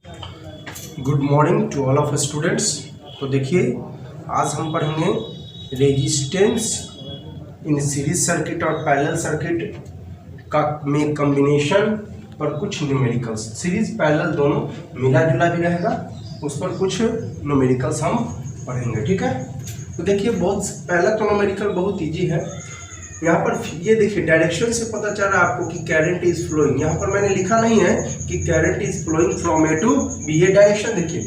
Good morning to all of students. तो देखिए आज हम पढ़ेंगे रेजिस्टेंस इन सीरीज सर्किट और पैरेलल सर्किट का में कॉम्बिनेशन पर कुछ न्यूमेरिकल्स। सीरीज पैरेलल दोनों मिला जुला भी रहेगा, उस पर कुछ न्यूमेरिकल्स हम पढ़ेंगे, ठीक है। तो देखिए बहुत पहला तो न्यूमेरिकल बहुत इजी है। यहाँ पर ये देखिए डायरेक्शन से पता चल रहा है आपको कि करंट इज फ्लोइंग। यहाँ पर मैंने लिखा नहीं है कि current is flowing from A to B. ये डायरेक्शन देखिए,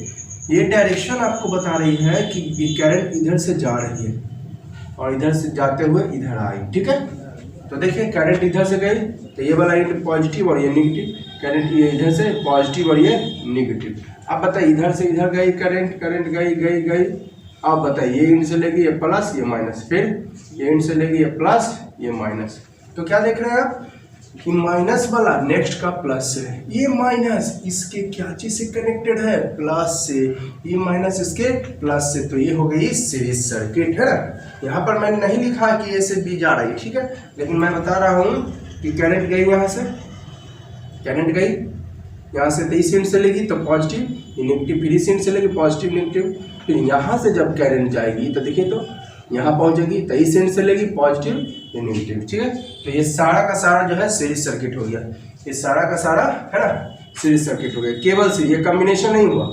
ये डायरेक्शन आपको बता रही है कि करंट इधर से जा रही है और इधर से जाते हुए इधर आई, ठीक है। तो देखिए करंट इधर से गई तो ये वाला पॉजिटिव और ये नेगेटिव, करंट ये इधर से पॉजिटिव और ये नेगेटिव। अब बताइए इधर से इधर गई करंट गई गई गई। अब बताइए ये इंड से लेगी ये प्लस ये माइनस, फिर ये इंड से लेगी ये प्लस ये माइनस। तो क्या देख रहे हैं आप कि माइनस वाला नेक्स्ट का प्लस से, ये माइनस इसके क्या चीज से कनेक्टेड है, प्लस से, ये माइनस इसके प्लस से। तो ये हो गई सीरीज सर्किट, है ना। यहाँ पर मैंने नहीं लिखा कि ए से बी जा रही है, ठीक है, लेकिन मैं बता रहा हूँ कि करंट गई यहाँ से, करंट गई यहाँ से, तो इस इंड से लेगी तो पॉजिटिव ये नेगेटिव, फिर इस इंड से लेगी पॉजिटिव नेगेटिव, फिर यहाँ से जब करंट जाएगी तो देखिए तो यहाँ पहुँचेगी तो इस इंड से लेगी पॉजिटिव ये नेगेटिव, ठीक है। तो ये सारा का सारा जो है सीरीज सर्किट हो गया, ये सारा का सारा है ना सीरीज सर्किट हो गया। केवल सीरीज, ये कॉम्बिनेशन नहीं हुआ,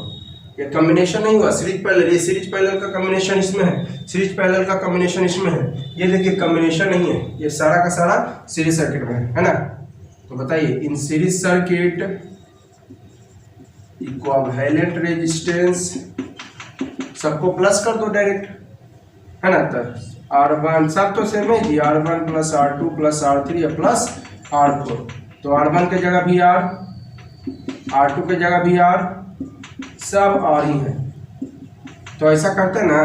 ये कॉम्बिनेशन नहीं हुआ सीरीज पैरेलल। ये सीरीज पैरेलल का कॉम्बिनेशन इसमें है, सीरीज पैरेलल का कॉम्बिनेशन इसमें है। ये देखिए कॉम्बिनेशन नहीं है, ये सारा का सारा सीरीज सर्किट में है ना। तो बताइए इन सीरीज सर्किट इक्विवेलेंट रेजिस्टेंस, सबको प्लस कर दो डायरेक्ट, है ना। तो R1 सब तो सेम है जी, R1 plus R2 plus R3 plus R4। तो R1 के जगह भी R, R2 के जगह भी R, सब R ही है। तो ऐसा करते हैं ना,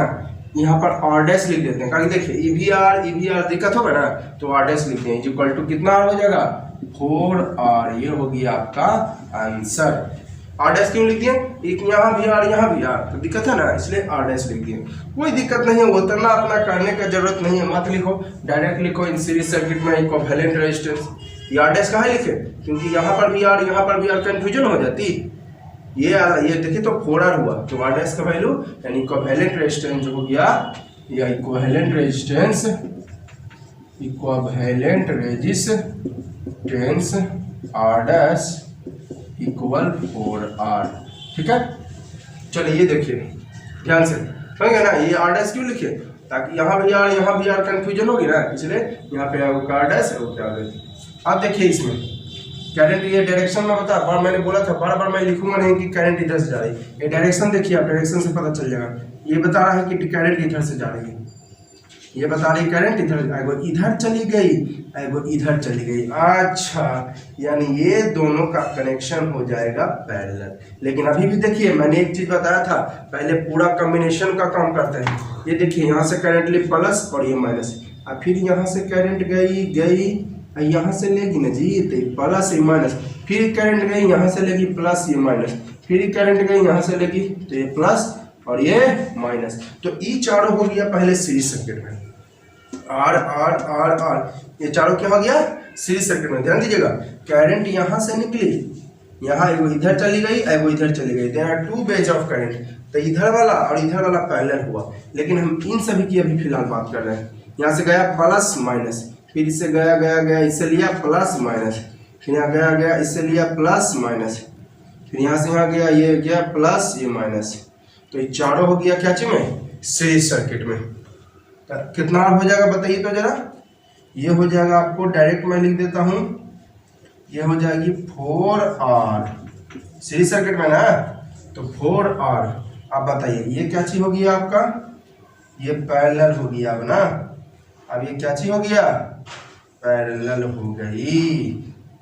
यहाँ पर R डैश लिख देते हैं, क्योंकि देखिए EVR दिक्कत होगा ना, तो R डैश लिखते हैं इक्वल टू कितना R हो जाएगा 4R। ये होगी आपका आंसर। R डैश क्यों लिख दिए, एक यहाँ भी R यहाँ भी R, तो दिक्कत है ना, इसलिए R डैश लिख दिए। कोई दिक्कत नहीं है, उतना अपना करने का जरूरत नहीं है, मत लिखो, डायरेक्ट लिखो इन सीरीज सर्किट में इक्विवेलेंट रेजिस्टेंस। ये R डैश कहाँ लिखे, क्योंकि यहाँ पर भी R यहाँ पर भी R, कंफ्यूजन हो जाती। ये देखिए तो 4R हुआ, तो R डैश का वैल्यू यानी इक्विवेलेंट रेजिस्टेंस जो हो गया, या equivalent resistance, equivalent resistance R dash equal 4R, ठीक है। चलिए ये देखिए ध्यान से समझेंगे ना, ये R डैश क्यों लिखे, ताकि यहाँ भी R कंफ्यूजन होगी ना, इसलिए यहाँ पे R डैश है वो क्या गई। अब देखिए इसमें करंट, ये डायरेक्शन में बता बार मैंने बोला था, बार बार मैं लिखूंगा नहीं कि करंट इधर से जा रही है। ये डायरेक्शन देखिए आप, डायरेक्शन से पता चल जाएगा। ये बता रहा है कि करंट इधर से जा रही है, ये बता रही करंट इधर चली गई, एगो इधर चली गई। अच्छा, यानी ये दोनों का कनेक्शन हो जाएगा पैरेलल। लेकिन अभी भी देखिए मैंने एक चीज बताया था, पहले पूरा कॉम्बिनेशन का काम करते हैं। ये देखिए यहाँ से करंट ली प्लस और ये माइनस, और फिर यहाँ से करंट गई यहाँ से लेगी ना जी तो प्लस ये माइनस, फिर करंट गई यहाँ से लेगी प्लस ये माइनस, फिर करंट गई यहाँ से लेगी तो ये प्लस और ये माइनस। तो ये चारों हो गया पहले सीरीज सर्किट में, R, ये चारों क्या हो गया सीरीज सर्किट में। ध्यान दीजिएगा करंट यहाँ से निकली, यहाँ एगो इधर चली गई एगो इधर चली गई, तो यहाँ 2 बेज ऑफ करंट, तो इधर वाला और इधर वाला पैरेलल हुआ। लेकिन हम इन सभी की अभी फिलहाल बात कर रहे हैं। यहाँ से गया प्लस माइनस, फिर इससे गया इससे लिया प्लस माइनस, फिर यहाँ गया इससे लिया प्लस माइनस, फिर यहाँ से यहाँ गया ये गया प्लस ये माइनस। तो ये चारों हो गया क्या चीज में सीरीज सर्किट में। कितना हो जाएगा बताइए तो जरा, ये हो जाएगा आपको डायरेक्ट मैं लिख देता हूं, ये हो जाएगी 4R सीरीज सर्किट में ना, तो 4R। अब बताइए ये क्या चीज हो गया आपका, ये पैरेलल हो गया अब ना। अब ये क्या चीज हो गया पैरेलल हो गई,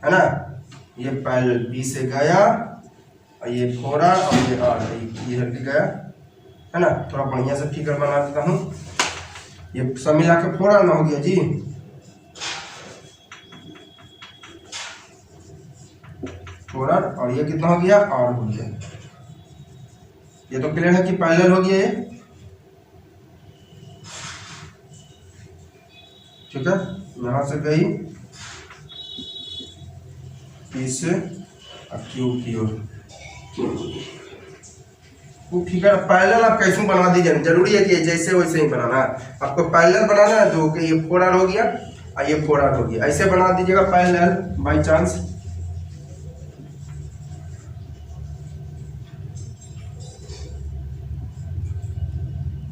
है ना। ये पैरेलल B से गया और ये 4R और ये R इधर भी गया, है ना। थोड़ा बढ़िया से फिगर बना देता हूँ, ये सब मिला के 4R ना हो गया जी, 4R और ये कितना हो गया R हो गया। ये तो क्लियर है कि पैरेलल हो गया ये, ठीक है। यहाँ से गई P से Q की ओर, वो फिगर पैरेलल आप कैसे बना दीजिए, जरूरी है कि जैसे वैसे ही बनाना है। आपको पैरेलल बनाना है तो ये 4r हो गया और ये 4r हो गया, ऐसे बना दीजिएगा पैरेलल बाई चांस।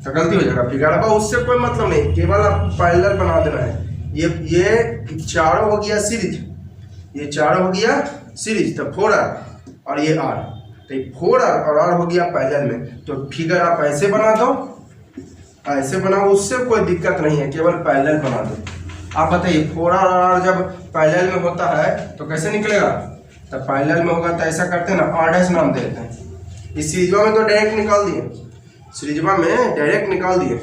तो गलती हो जाएगा फिगर, अब उससे कोई मतलब नहीं, केवल आपको पैरेलल बना देना है। ये चारों हो गया सीरीज, ये चारों हो गया सीरीज, तो 4r और ये r, तो 4r और r हो गया पैरेलल में। तो फिगर आप ऐसे बना दो, ऐसे बनाओ, उससे कोई दिक्कत नहीं है, केवल पैरेलल बना दो। आप बताइए 4r और r जब पैरेलल में होता है तो कैसे निकलेगा, तो पैरेलल में होगा तो ऐसा करते हैं ना, r' नाम देते हैं। इस सीरीजवा में तो डायरेक्ट निकाल दिए, सीरीजवा में डायरेक्ट निकाल दिए।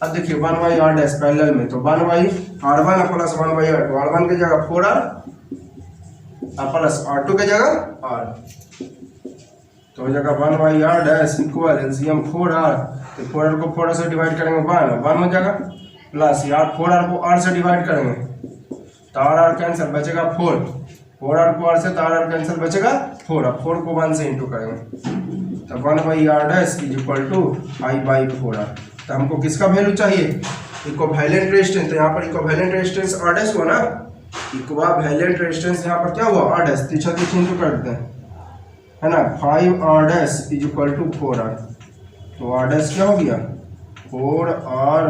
अब देखिए 1/r' पैरेलल में, तो 1/r1 प्लस 1/r, तो r1 की जगह 4r प्लस r2 की जगह r, तो हो जाएगा 1/r' इक्वल एलसीएम 4r, तो 4r को 4r से डिवाइड करेंगे 1 हो जाएगा, प्लस यार 4r को r से डिवाइड करेंगे तो r कैंसिल बचेगा 4r को r से, तो r कैंसिल बचेगा 4, अब 4 को 1 से इंटू करेंगे तो 1/r' is equal to I/4r। तो हमको किसका वैल्यू चाहिए, इक्विवेलेंट रेजिस्टेंस, तो यहाँ पर इक्विवेलेंट रेजिस्टेंस r' हुआ ना, इक्विवेलेंट रेजिस्टेंस यहाँ पर क्या हुआ r', तीछा तीछा इंटू कर देते हैं, है ना, 5r' is equal to 4r, तो r' क्या हो गया 4r/,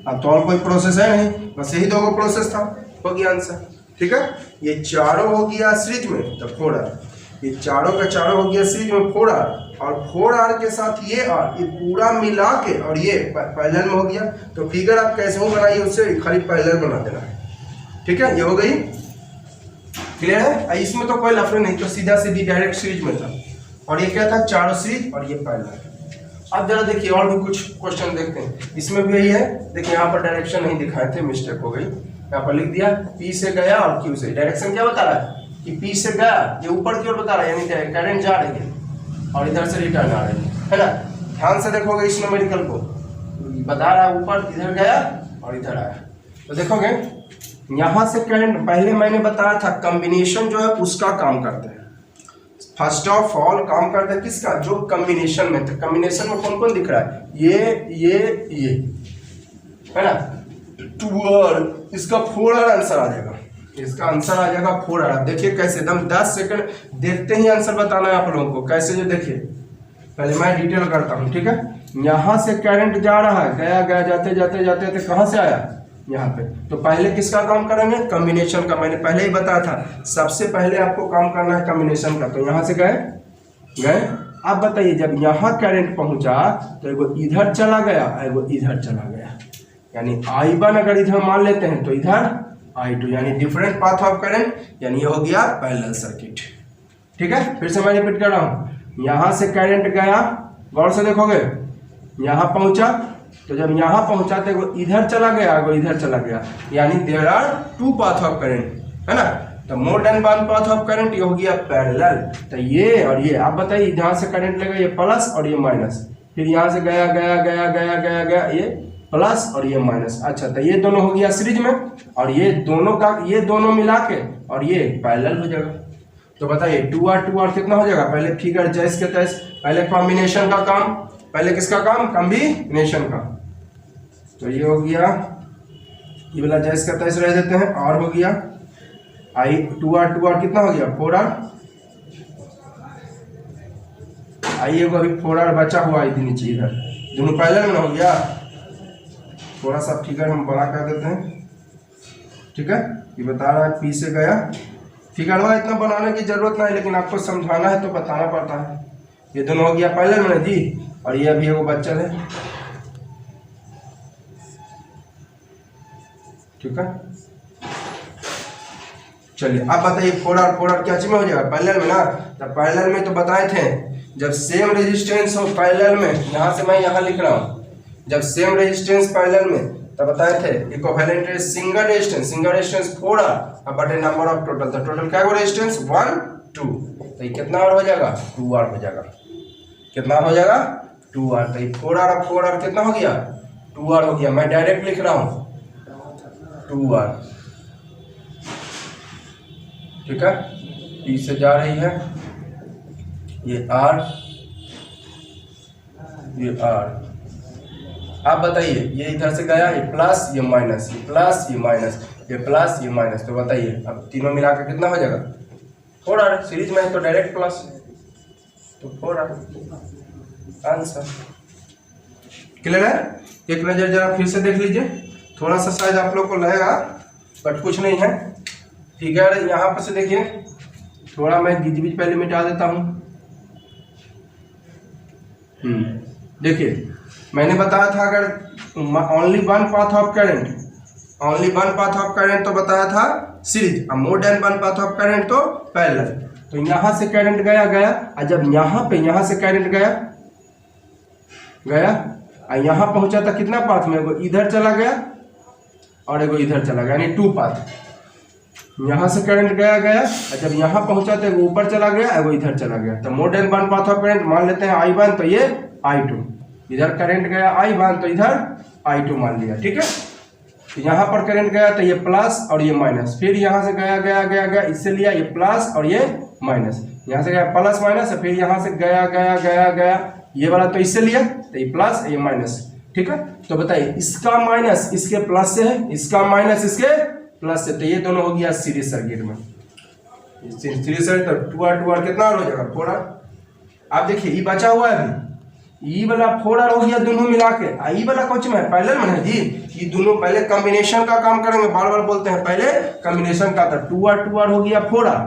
अब तो और कोई प्रोसेस है नहीं, बस यही दो प्रोसेस था, हो गया आंसर। ठीक है, ये चारों हो गया सीरीज में तो 4r, ये चारों का चारों हो गया सीरीज में 4r, और 4r के साथ ये r, ये पूरा मिला के और ये पैरेलल में हो गया। तो फिगर आप कैसे हो बनाइए, उससे खाली पैरेलल बना देना है। ठीक है, ये हो गई, क्लियर है। इसमें तो कोई लफड़े नहीं, तो सीधा सीधी डायरेक्ट सीरीज में था, और ये क्या था चारों सीरीज और ये पैरेलल। अब जरा देखिए और भी कुछ क्वेश्चन देखते हैं, इसमें भी यही है। देखिए यहाँ पर डायरेक्शन नहीं दिखाए थे, मिस्टेक हो गई, यहाँ पर लिख दिया P से गया और Q से। डायरेक्शन क्या बता रहा है कि P से गया, ये ऊपर की ओर बता रहा है, यानी करंट जा रही है और इधर से रिटर्न आ रही है ना। ध्यान से देखोगे इस न्यूमेरिकल को, बता रहा है ऊपर इधर गया और इधर आया। तो देखोगे यहाँ से करंट, पहले मैंने बताया था कॉम्बिनेशन जो है उसका काम करते हैं। फर्स्ट ऑफ ऑल काम करते हैं किसका, जो कॉम्बिनेशन में, तो कॉम्बिनेशन में कौन कौन दिख रहा है, ये है ना, 2r, इसका 4r आंसर आ जाएगा, इसका आंसर आ जाएगा 4r। देखिए कैसे, एकदम 10 सेकंड देखते ही आंसर बताना है आप लोगों को, कैसे जो देखिए, पहले मैं डिटेल करता हूँ। ठीक है, यहाँ से करंट जा रहा है, गया जाते जाते कहाँ से आया, यहाँ पे। तो पहले किसका काम करेंगे, कॉम्बिनेशन का। मैंने पहले ही बताया था, सबसे पहले आपको काम करना है कॉम्बिनेशन का। तो यहाँ से गए, अब बताइए जब यहाँ करंट पहुंचा तो एगो इधर चला गया, एगो इधर चला गया, यानी I1 अगर इधर मान लेते हैं तो इधर I2, यानी डिफरेंट पाथ ऑफ करंट, यानी ये हो गया पैरेलल सर्किट। ठीक है, फिर से मैं रिपीट कर रहा हूँ, यहाँ से करंट गया, गौर से देखोगे, यहाँ पहुंचा, तो जब यहाँ पहुंचा तो वो इधर चला गया, वो इधर चला गया, यानी there are 2 path of current, है ना। तो more than 1 path of current, ये हो गया पैरेलल। तो ये और ये, आप बताइए जहाँ से करंट लगा, ये प्लस और ये माइनस, फिर यहाँ से गया ये प्लस और ये माइनस। अच्छा, तो ये दोनों हो गया सीरीज में, और ये दोनों मिला के और ये पैरेलल हो जाएगा। तो बताइए 2r कितना हो जाएगा, पहले फिगर जैस के तैस, पहले कॉम्बिनेशन का काम, पहले किसका काम, कॉम्बिनेशन का। तो ये हो गया, ये वाला जैस का तैस रह देते हैं, और हो गया 2r कितना हो गया 4r, आइए को अभी 4r बचा हुआ है नीचे, इधर दोनों पैरेलल में हो गया। थोड़ा सा फिगर हम बड़ा कर देते हैं। ठीक है, ये बता रहा है P से गया, फिगर हुआ, इतना बनाने की जरूरत नहीं, लेकिन आपको समझाना है तो बताना पड़ता है। ये दोनों हो गया पैरेलल में जी, और ये अभी एगो बच्चा है। ठीक है, चलिए अब बताइए 4r क्या चीज में हो जाएगा, पैरेलल में ना। तो पैरेलल में तो बताए थे, जब सेम रेजिस्टेंस हो पैरेलल में, यहाँ से मैं यहाँ लिख रहा हूँ, जब सेम रेजिस्टेंस पैरेलल में, तब बताए थे इक्विवेलेंट सिंगल रेजिस्टेंस 4r बटे नंबर ऑफ टोटल। तो टोटल क्या हो रेजिस्टेंस 1 2, तो ये कितना और हो जाएगा 2r हो जाएगा, कितना हो जाएगा 2r। तो ये 4r और 4r कितना हो गया 2r हो गया। मैं डायरेक्ट लिख रहा हूँ 2r। ठीक है, P से जा रही है ये आर, ये आर। आप बताइए, ये इधर से गया, ये प्लस ये माइनस, ये प्लस ये माइनस, ये प्लस ये माइनस, तो बताइए अब तीनों मिलाकर कितना हो जाएगा? 4R। सीरीज में है तो डायरेक्ट प्लस, तो 4R आंसर। क्लियर है? एक नजर जरा फिर से देख लीजिए, थोड़ा सा शायद आप लोग को लगेगा बट कुछ नहीं है। फिगर यहाँ पर से देखिए, थोड़ा मैं गिजबिज पहले मिटा देता हूँ। देखिए मैंने बताया था अगर only one path of current, only one path of current तो बताया था सीरीज, और more than one path of current तो पैरेलल। तो यहाँ से करंट गया और जब यहाँ से करंट गया और यहाँ पहुँचा था कितना पाथ में, एगो इधर चला गया और एगो इधर चला गया, यानी 2 पाथ। यहाँ से करंट गया और जब यहाँ पहुँचा तो एगो ऊपर चला गया, एगो इधर चला गया। तो more then one path of current मान लेते हैं I1, तो ये I2। इधर करंट गया I1 तो इधर I2 मान लिया, ठीक है। तो यहाँ पर करंट गया तो ये प्लस और ये माइनस, फिर यहाँ से गया इससे लिया ये प्लस और ये माइनस, यहाँ से गया प्लस माइनस, फिर यहाँ से गया ये वाला तो इससे लिया तो ये प्लस ये माइनस, ठीक है। तो बताइए इसका माइनस इसके प्लस से है, इसका माइनस इसके प्लस से, तो ये दोनों हो गया सीरीज सर्किट में। सीरीज सर्किट तो 2R कितना हो जाएगा? 4R। आप देखिए ये बचा हुआ है अभी, ई वाला 4R हो गया दोनों मिला के, ई वाला कुछ में पैरेलल में है जी। ये दोनों पहले कॉम्बिनेशन का काम करेंगे, बार बार बोलते हैं पहले कॉम्बिनेशन का। था 2R हो गया 4R,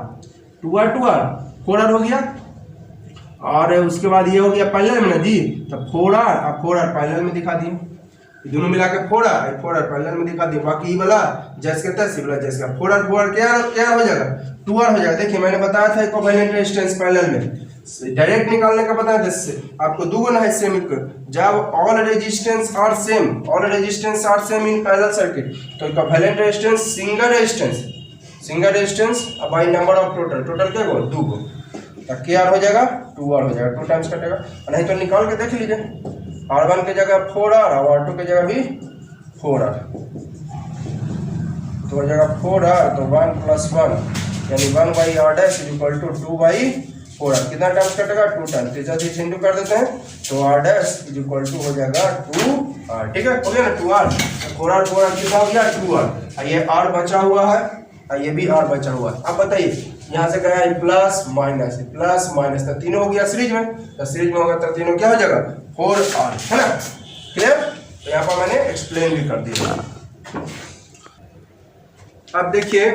2R 4R हो गया, और उसके बाद ये हो गया पैरेलल में ना जी। तो 4R और 4R पैरेलल में दिखा दिए, दोनों मिला के 4R पैरेलल में दिखा दिए। बाकी ये वाला जैसे कहता है वाला जैसे 4R क्या हो जाएगा? 2R हो जाएगा। देखिए मैंने बताया था इक्विवेलेंट रेजिस्टेंस पैरेलल में डायरेक्ट निकालने का बताया था, इससे आपको दो गुना है सेम इक्वल। जब all resistance are same in parallel circuit, तो equivalent resistance single resistance by number of total क्या हो? 2 को, तो क्या हो जाएगा? 2R हो जाएगा, 2 टाइम्स कटेगा। नहीं तो निकाल के देख लीजिए, R1 की जगह 4R और R2 की जगह भी 4R, तो हो जाएगा 4R, तो 1 + 1 यानी 1/R' = 2/4R। कितना टाइम्स कटेगा? 2 टाइम्स। तीसरा इंटू कर देते हैं तो R' = हो जाएगा 2R, ठीक है। हो गया ना 2R, तो 4R कितना हो गया? 2R। ये R बचा हुआ है और ये भी R बचा हुआ है। अब बताइए यहाँ से गया प्लस माइनस, तो तीनों हो गया सीरीज में, तो सीरीज में होगा तो तीनों क्या हो जाएगा? 4R, है ना। क्लियर? तो यहाँ पर मैंने एक्सप्लेन भी कर दिया। अब देखिए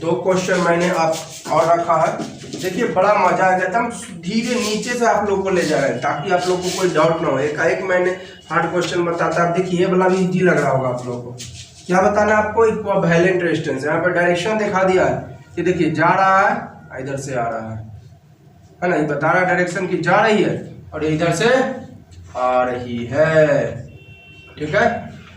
2 क्वेश्चन मैंने आप और रखा है। देखिए बड़ा मजा आ गया था, हम धीरे नीचे से आप लोग को ले जा रहे हैं ताकि आप लोग को कोई डाउट ना हो। एक मैंने हार्ड क्वेश्चन बताता, आप देखिए ये वाला भी इजी लग रहा होगा आप लोग को। क्या बताना आपको? Equivalent resistance. यहाँ पर डायरेक्शन दिखा दिया है कि देखिए जा रहा है, इधर से आ रहा है ना, ये बता रहा है डायरेक्शन की जा रही है और ये इधर से आ रही है, ठीक है।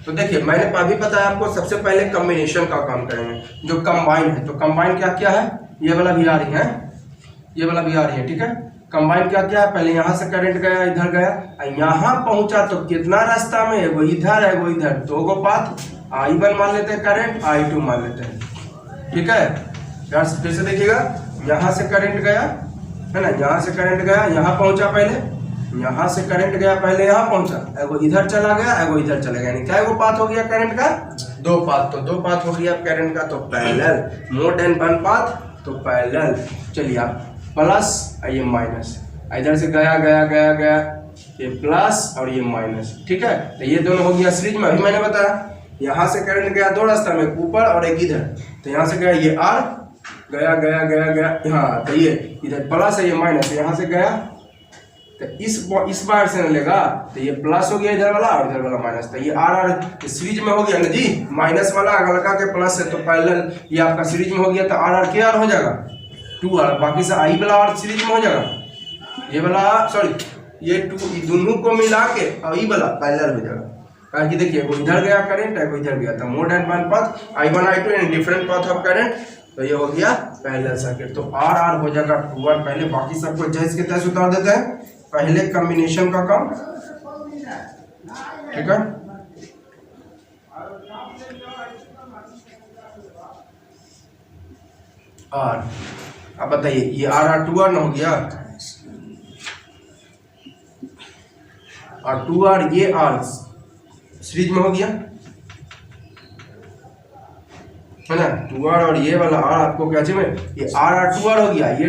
तो देखिए मैंने अभी बताया आपको, सबसे पहले कॉम्बिनेशन का काम करेंगे जो कंबाइन है। तो कंबाइन क्या है? ये वाला भी आ रही है, ये वाला भी आ रही है, ठीक है। कंबाइन क्या है? पहले यहाँ से करंट गया, इधर गया, यहाँ पहुंचा तो कितना रास्ता में? एगो इधर एगो इधर, 2 गो पाथ। I1 मान लेते हैं करंट, I2 मान लेते हैं, ठीक है। यार फिर से देखिएगा, यहाँ से करंट गया है ना, यहाँ से करंट गया, यहाँ पहुंचा पहले, यहाँ से करंट गया पहले यहाँ पहुंचा, एगो इधर चला गया, एगो इधर चला गया, यानी क्या एगो पाथ हो गया करंट का? 2 पाथ। तो 2 पाथ हो गया करंट का, तो पैरेलल। मोर देन 1 पाथ तो पैरेलल। चलिए आप प्लस और ये माइनस, इधर से गया ये प्लस और ये माइनस, ठीक है। तो ये दोनों हो गया सीरीज में। अभी मैंने बताया यहाँ से करंट गया 2 रास्ता में, ऊपर और एक इधर। तो यहाँ से गया ये R, गया यहाँ, तो ये इधर प्लस है, ये माइनस, यहाँ से गया तो इस बार से न लेगा, तो ये प्लस हो गया इधर वाला और इधर वाला माइनस। तो ये R सीरीज में हो गया ना जी, माइनस वाला अगर लगा के प्लस है तो पैरेलल ये आपका सीरीज में हो गया। तो R क्या हो जाएगा? 2R। बाकी से I वाला R सीरीज में हो जाएगा, ये वाला सॉरी ये 2, दोनों को मिला के I वाला पैरेलल हो जाएगा। कारण कि देखिए वो इधर गया करंट, वो इधर गया था, मोर than 1 path, I1 I2 in different path of current, तो ये हो गया पैरेलल सर्किट। तो R हो जाएगा 2R पहले, बाकी सबको जैसे के तैसे उतार देते हैं। पहले कॉम्बिनेशन का काम, ठीक है। R, अब बताइए ये R 2R ना हो गया, और 2r ये r सीरीज में हो गया है ना। 2r और ये वाला r आपको क्या चाहिए, ये r और 2r हो गया, ये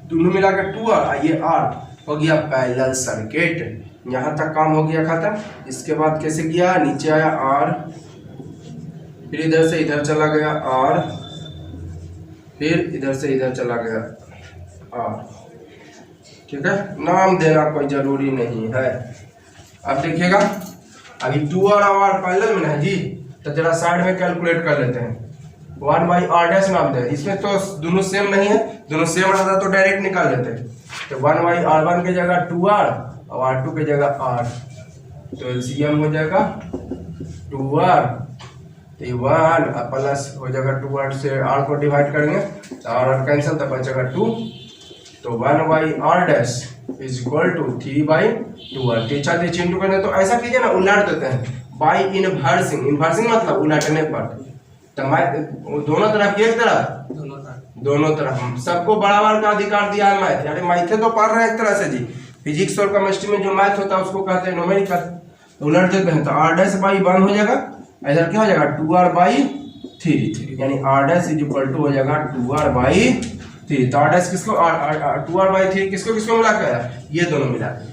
दोनों मिलाकर 2r, ये r हो गया पैरेलल सर्किट। यहाँ तक काम हो गया खत्म। इसके बाद कैसे किया, नीचे आया r, फिर इधर से इधर चला गया r, फिर इधर से इधर चला गया r। ठीक है, नाम देना कोई जरूरी नहीं है। अब देखिएगा, अभी 2r और r पैरेलल में है जी, तो जरा साइड में कैलकुलेट कर लेते हैं। 1/r डैश नाम दे, इसमें तो दोनों सेम नहीं है, दोनों सेम रहता तो डायरेक्ट निकाल लेते हैं। तो 1/r1 की जगह 2r और r2 की जगह r, तो एलसीएम हो जाएगा 2r, तो 1 प्लस हो जाएगा 2r से r को डिवाइड करेंगे तो r कैंसिल, तो बचेगा 2, तो 1/r dash is equal to 3/2r। तीछा तीछी इंटू करने, तो ऐसा कीजिए ना, उलट देते हैं बाई इनवर्सिंग। इनवर्सिंग मतलब उलटने पर, तो दोनों तरफ एक तरफ, दोनों तरफ सबको बराबर का अधिकार दिया है मैथ। यानी मैथे तो पढ़ रहे हैं एक तरह से जी, फिजिक्स और केमिस्ट्री में जो मैथ होता है उसको कहते हैं न्यूमेरिकल। तो उलट देते हैं, तो r डैश बाई 1 हो जाएगा, इधर क्या हो जाएगा 2r/3, यानी r dash is equal to हो जाएगा 2r/3। तो r डैश किसको 2r/3 किसको किसको मिला के आया, ये दोनों मिला के।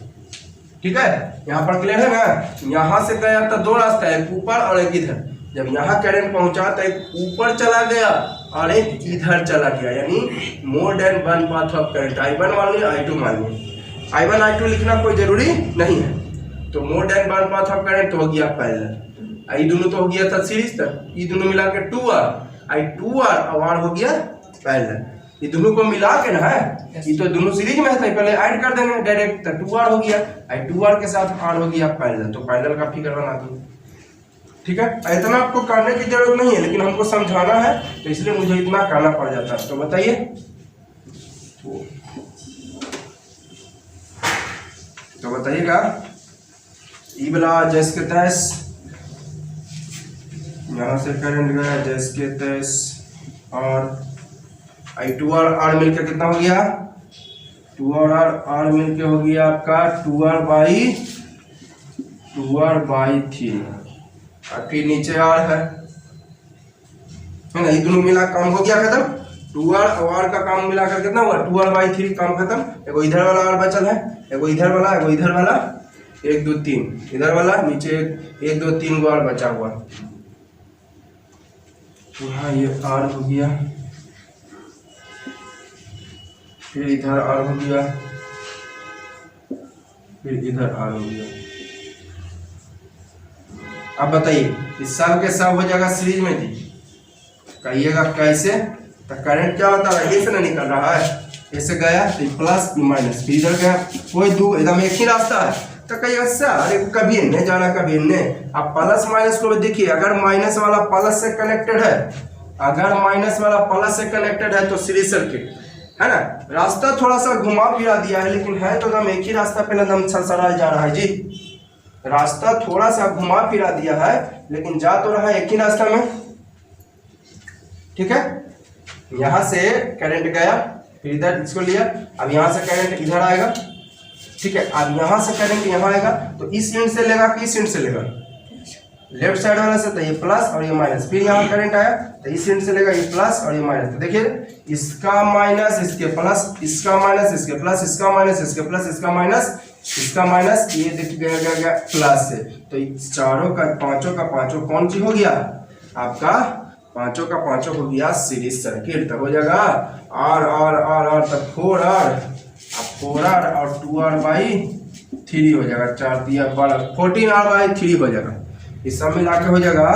ठीक है, यहाँ पर क्लियर है ना। यहाँ से गया तो दो रास्ता है, एक ऊपर और एक इधर। जब यहाँ करंट पहुंचा तो एक ऊपर चला गया और एक इधर चला गया, यानी more than one path of current. I1 मान लिया, I2 मान लिया। I1 I2 लिखना कोई जरूरी नहीं है। तो more then one path of current तो हो गया पैरेलल, आई दोनों तो हो गया था सीरीज तक, ये दोनों मिला के 2r, I2r और r हो गया पैरेलल। ये दोनों को मिला के ना है, ये तो दोनों सीरीज में है, पहले ऐड कर देंगे डायरेक्ट, तो 2r हो गया, I2r के साथ r हो गया पैरेलल। तो पैरेलल का फिगर बना दूं। ठीक है, इतना आपको करने की जरूरत नहीं है, लेकिन हमको समझाना है तो इसलिए मुझे इतना करना पड़ जाता है। तो बताइए, तो बताइएगा, ई वाला जैस के तैस, यहाँ से करंट गया जैस के तैस, और I2r r मिलकर कितना हो गया, 2r r मिलकर हो गया आपका 2r/3, और फिर नीचे r है ना। ये दोनों मिला काम हो गया खत्म। 2r और r का काम मिलाकर कितना हुआ, 2r/3 काम खत्म। एगो इधर वाला r बचल है, एगो इधर वाला, एगो इधर वाला, 1 2 3 इधर वाला, नीचे 1 2 3 गो r बचा हुआ। यहाँ ये r हो गया, फिर इधर r हो गया, फिर इधर r हो गया। अब बताइए, इस सब के सब हो जाएगा सीरीज में जी, कहिएगा कैसे। तो करंट क्या होता है, ऐसे ना निकल रहा है, ऐसे गया तो प्लस माइनस, फिर इधर गया, कोई दो एकदम एक ही रास्ता है। तो कहिएगा सर अरे कभी इन्हें जाना कभी इन्हें। अब प्लस माइनस को भी देखिए, अगर माइनस वाला प्लस से कनेक्टेड है, अगर माइनस वाला प्लस से कनेक्टेड है तो सीरीज सर्किट है ना। रास्ता थोड़ा सा घुमा फिरा दिया है, लेकिन है तो एकदम एक ही रास्ता पे एकदम सरसरा जा रहा है जी। रास्ता थोड़ा सा घुमा फिरा दिया है, लेकिन जा तो रहा है एक ही रास्ता में। ठीक है, यहां से करंट गया, फिर इधर इसको लिया, अब यहां से करंट इधर आएगा। ठीक है, अब यहां से करंट यहां आएगा, तो इस एंड से लेगा कि इस एंड से लेगा, लेफ्ट साइड वाला से, तो ये प्लस और ये माइनस। फिर यहाँ करंट आया तो इस एंड से लेगा, ये प्लस और ये माइनस। तो देखिए, इसका माइनस इसके प्लस, इसका माइनस इसके प्लस, इसका माइनस इसके प्लस, इसका माइनस इसका माइनस, ये देख गया प्लस से। तो चारों का पांचों का पांचों कौन सी हो गया आपका, पांचों का पांचों हो गया सीरीज सर्किट। तो हो जाएगा r तब 4r, अब 4r और 2r/3 हो जाएगा, 4 दिया 14r/3 हो जाएगा। इस सब मिला के हो जाएगा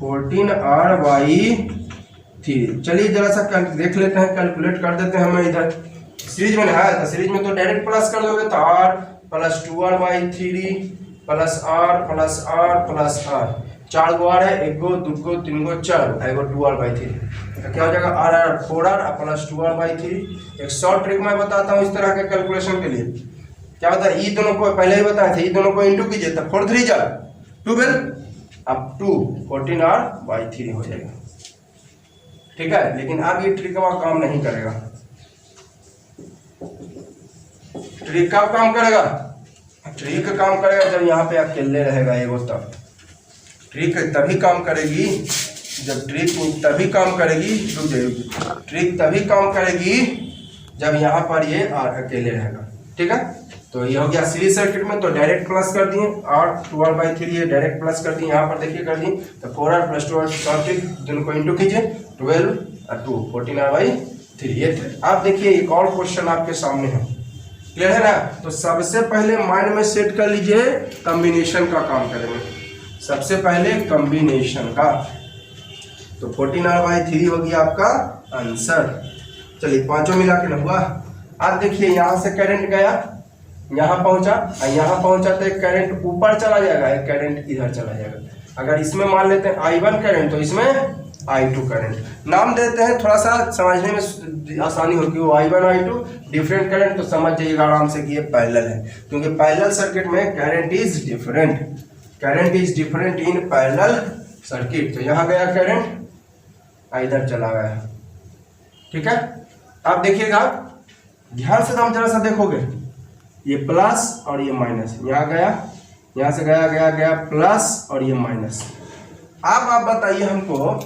14r/3। चलिए जरा सा देख लेते हैं, कैलकुलेट कर देते हैं। हमें इधर सीरीज में है, तो सीरीज में तो डायरेक्ट प्लस कर दोगे, तो r + 2r/3 plus r plus r plus r, 4 गो r है, 1 गो 2 गो 3 गो 4 गो, एगो 2r/3। तो क्या हो जाएगा r 4r प्लस 2r/3। एक शॉर्ट ट्रिक मैं बताता हूँ इस तरह के कैलकुलेशन के लिए। क्या होता है, ये दोनों को पहले ही बताया था, ये दोनों को इंटू कीजिए तो 4 3 जा 12, अब 2 14r/3 हो जाएगा। ठीक है, लेकिन अब ये ट्रिक का काम नहीं करेगा। ट्रिक का काम करेगा, ट्रिक काम करेगा जब यहाँ पे अकेले रहेगा एगो, तब ट्रिक तभी काम करेगी जब ट्रिक तभी काम करेगी ट्रिक तभी काम करेगी जब यहाँ पर ये अकेले रहेगा। ठीक है, तो ये हो गया सीरीज सर्किट में। तो डायरेक्ट प्लस कर दिए और 12/3 ये डायरेक्ट प्लस कर दिए, यहाँ पर देखिए कर दिए। तो 4R + 2R सर्किट दोनों को इंटू कीजिए, 12 और 2 14R/3 ये थे। आप देखिए एक और क्वेश्चन आपके सामने है, क्लियर है ना। तो सबसे पहले माइंड में सेट कर लीजिए कॉम्बिनेशन का काम करेंगे, सबसे पहले कॉम्बिनेशन का। तो 14R/3 हो गया आपका आंसर। चलिए पांचों मिला के ना हुआ। आप देखिए यहाँ से करंट गया, यहाँ पहुंचा और यहाँ पहुंचा तो एक करंट ऊपर चला जाएगा, एक करंट इधर चला जाएगा। अगर इसमें मान लेते हैं I1 करंट तो इसमें I2 करंट। नाम देते हैं थोड़ा सा समझने में आसानी होगी, वो I1 I2 डिफरेंट करंट, तो समझ जाइएगा आराम से कि ये पैरेलल है, क्योंकि पैरेलल सर्किट में current is different, current is different in parallel circuit. तो यहाँ गया करंट, इधर चला गया। ठीक है, आप देखिएगा ध्यान से, हम जरा सा देखोगे ये प्लस और ये माइनस, यहाँ गया, यहाँ से गया गया गया प्लस और ये माइनस। अब आप बताइए हमको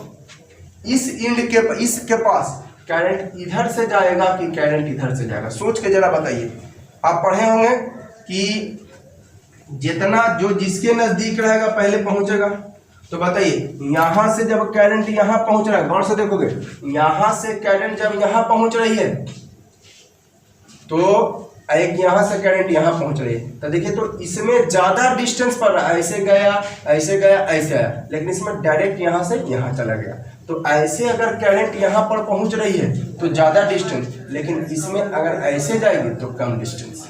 इस इंड के इसके पास करंट इधर से जाएगा कि करंट इधर से जाएगा, सोच के जरा बताइए। आप पढ़े होंगे कि जितना जो जिसके नजदीक रहेगा पहले पहुंचेगा। तो बताइए यहां से जब करंट यहां पहुंच रहा है, गौर से देखोगे, यहां से करंट जब यहां पहुंच रही है तो एक यहां से करंट यहां पहुंच रही है, तो देखिए तो इसमें ज्यादा डिस्टेंस पड़ रहा है, ऐसे गया ऐसे गया ऐसे आया, लेकिन इसमें डायरेक्ट यहां से यहां चला गया। तो ऐसे अगर करंट यहां पर पहुंच रही है तो ज्यादा डिस्टेंस, लेकिन इसमें अगर ऐसे जाएगी तो कम डिस्टेंस।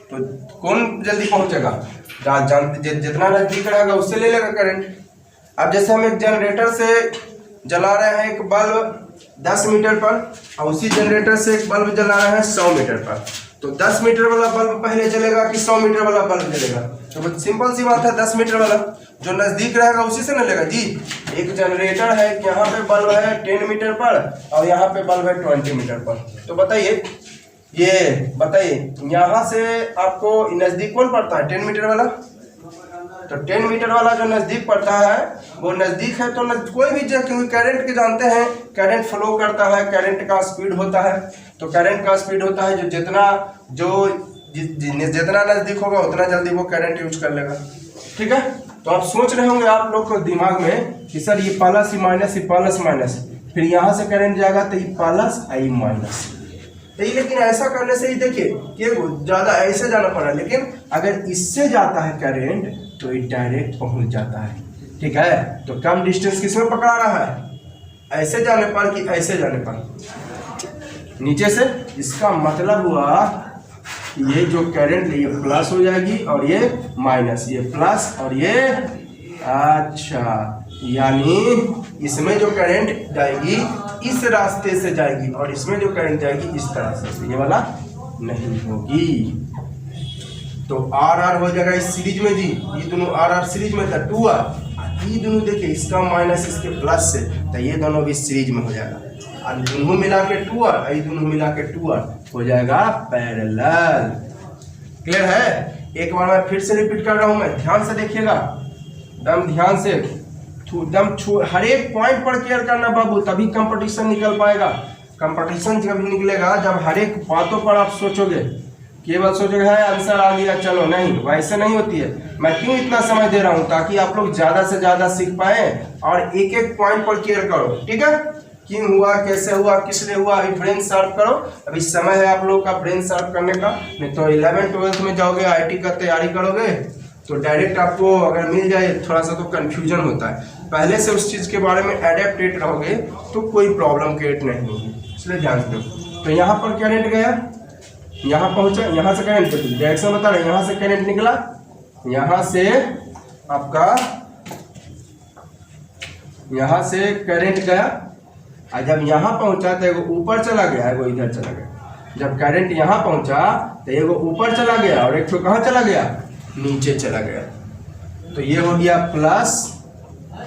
तो कौन जल्दी पहुंचेगा, जितना नजदीक रहेगा उससे ले लेगा करंट। अब जैसे हम एक जनरेटर से जला रहे हैं एक बल्ब 10 मीटर पर, और उसी जनरेटर से एक बल्ब जला रहे हैं 100 मीटर पर, तो 10 मीटर वाला बल्ब पहले जलेगा कि 100 मीटर वाला बल्ब जलेगा। तो बहुत सिंपल सी बात है, 10 मीटर वाला जो नजदीक रहेगा उसी से न लेगा जी। एक जनरेटर है, यहाँ पे बल्ब है 10 मीटर पर और यहाँ पे बल्ब है 20 मीटर पर। तो बताइए यहाँ से आपको नजदीक कौन पड़ता है, 10 मीटर वाला। तो 10 मीटर वाला जो नजदीक पड़ता है वो नजदीक है, तो कोई भी क्योंकि करंट के जानते हैं करंट फ्लो करता है, करंट का स्पीड होता है। तो करंट का स्पीड होता है जो जितना नजदीक होगा उतना जल्दी वो करंट यूज कर लेगा। ठीक है, तो आप सोच रहे होंगे आप लोग को दिमाग में कि सर ये प्लस ये प्लस माइनस, फिर यहाँ से करंट जाएगा तो ये प्लस आई माइनस। लेकिन ऐसा करने से ही देखिए कि ज्यादा ऐसे जाना पड़ा, लेकिन अगर इससे जाता है करंट तो ये डायरेक्ट पहुंच जाता है। ठीक है, तो कम डिस्टेंस किसमें पकड़ा रहा है, ऐसे जाने पर कि ऐसे जाने पर, नीचे से। इसका मतलब हुआ ये जो करंट ये प्लस हो जाएगी और ये माइनस, ये प्लस और ये अच्छा, यानी इसमें जो करंट जाएगी इस रास्ते से जाएगी और इसमें जो करंट जाएगी इस तरह से, ये वाला नहीं होगी। तो आर आर हो जाएगा इस सीरीज में जी, ये दोनों आर आर सीरीज में था 2R, ये दोनों देखिए इसका माइनस इसके प्लस से, तो ये दोनों भी सीरीज में हो जाएगा। और दोनों मिला के 2R, ये दोनों मिला के 2R हो जाएगा पैरेलल। क्लियर है, एक बार मैं फिर से रिपीट कर रहा हूं, मैं ध्यान से देखिएगा, एकदम ध्यान से, एकदम हर एक पॉइंट पर केयर करना बाबू, तभी कंपटीशन निकल पाएगा। कंपटीशन जब निकलेगा जब हर एक बातों पर आप सोचोगे, केवल सोचोगे है आंसर आ गया चलो, नहीं, वैसे नहीं होती है। मैं क्यों इतना समय दे रहा हूं, ताकि आप लोग ज्यादा से ज्यादा सीख पाए और एक एक पॉइंट पर केयर करो। ठीक है, क्यों हुआ, कैसे हुआ, किस लिए हुआ, अभी ब्रेन शार्प करो, अभी समय है आप लोग का ब्रेन शार्प करने का। नहीं तो 11th-12th में जाओगे, IIT का तैयारी करोगे तो डायरेक्ट आपको अगर मिल जाए थोड़ा सा तो कंफ्यूजन होता है। पहले से उस चीज़ के बारे में एडेप्टेड रहोगे तो कोई प्रॉब्लम क्रिएट नहीं होगी, इसलिए ध्यान दो। तो यहाँ पर करंट गया, यहाँ पहुँचा, यहाँ से करंट डायरेक्शन बता रहे, यहाँ से करंट निकला, यहाँ से आपका यहाँ से करंट गया, और जब यहाँ पहुँचा तो एगो ऊपर चला गया, एगो इधर चला गया। जब करंट यहाँ पहुँचा तो एगो ऊपर चला गया और एक तो कहाँ चला गया, नीचे चला गया। तो ये हो गया प्लस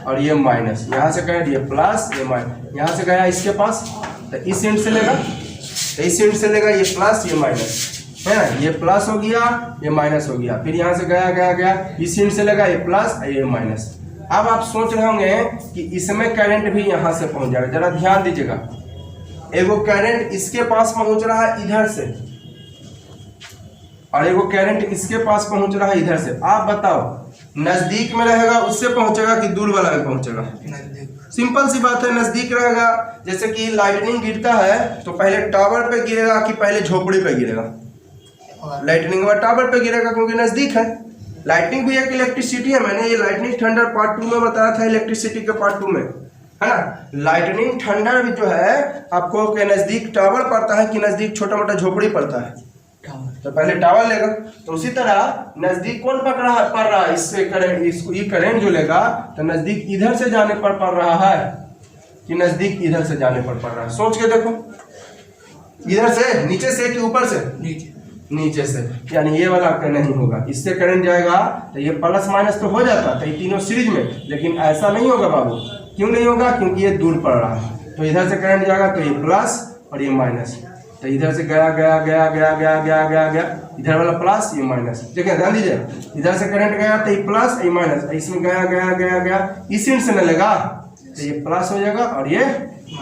और ये माइनस, यहाँ से करंट ये प्लस ये माइनस, यहाँ से गया इसके पास तो इस एंड से लेगा, तो इस एंड से लेगा ये प्लस ये माइनस, है ना, ये प्लस हो गया, ये माइनस हो गया, फिर यहाँ से गया गया गया, इस एंड से लगा ये प्लस ये माइनस। अब आप सोच रहे होंगे कि इसमें करंट भी यहाँ से पहुँच जाएगा, जरा ध्यान दीजिएगा। एगो करंट इसके पास पहुँच रहा है इधर से, और एगो करंट इसके पास पहुँच रहा है इधर से। आप बताओ नजदीक में रहेगा उससे पहुँचेगा कि दूर वाला में पहुँचेगा? सिंपल सी बात है, नजदीक रहेगा। जैसे कि लाइटनिंग गिरता है तो पहले टावर पे गिरेगा कि पहले झोपड़ी पे गिरेगा? लाइटनिंग वाला टावर पे गिरेगा क्योंकि नजदीक है। लाइटनिंग भी एक इलेक्ट्रिसिटी है, मैंने ये लाइटनिंग थंडर पार्ट 2 में बताया था, इलेक्ट्रिसिटी के पार्ट 2 में, है ना। लाइटनिंग थंडर भी जो है आपको के नजदीक टावर पड़ता है कि नजदीक छोटा मोटा झोपड़ी पड़ता है? तो पहले टावर लेगा। तो उसी तरह नजदीक कौन पड़ रहा है इससे करंट, इसको ये करंट जो लेगा तो नजदीक इधर से जाने पर पड़ रहा है कि नजदीक इधर से जाने पर पड़ रहा है? सोच के देखो, इधर से, नीचे से कि ऊपर से? नीचे से, यानी ये वाला नहीं होगा। इससे करंट जाएगा तो ये प्लस माइनस तो हो जाता था ये तीनों सीरीज में, लेकिन ऐसा नहीं होगा बाबू। क्यों नहीं होगा? क्योंकि ये दूर पड़ रहा है। तो इधर से करंट जाएगा तो ये प्लस और ये माइनस, तो इधर से गया गया गया गया गया गया गया गया, इधर वाला प्लस ये माइनस। ठीक है, ध्यान दीजिए, इधर से करंट गया तो ये प्लस ये माइनस, इसमें गया गया गया गया, इस एंड से न लगा तो ये प्लस हो जाएगा और ये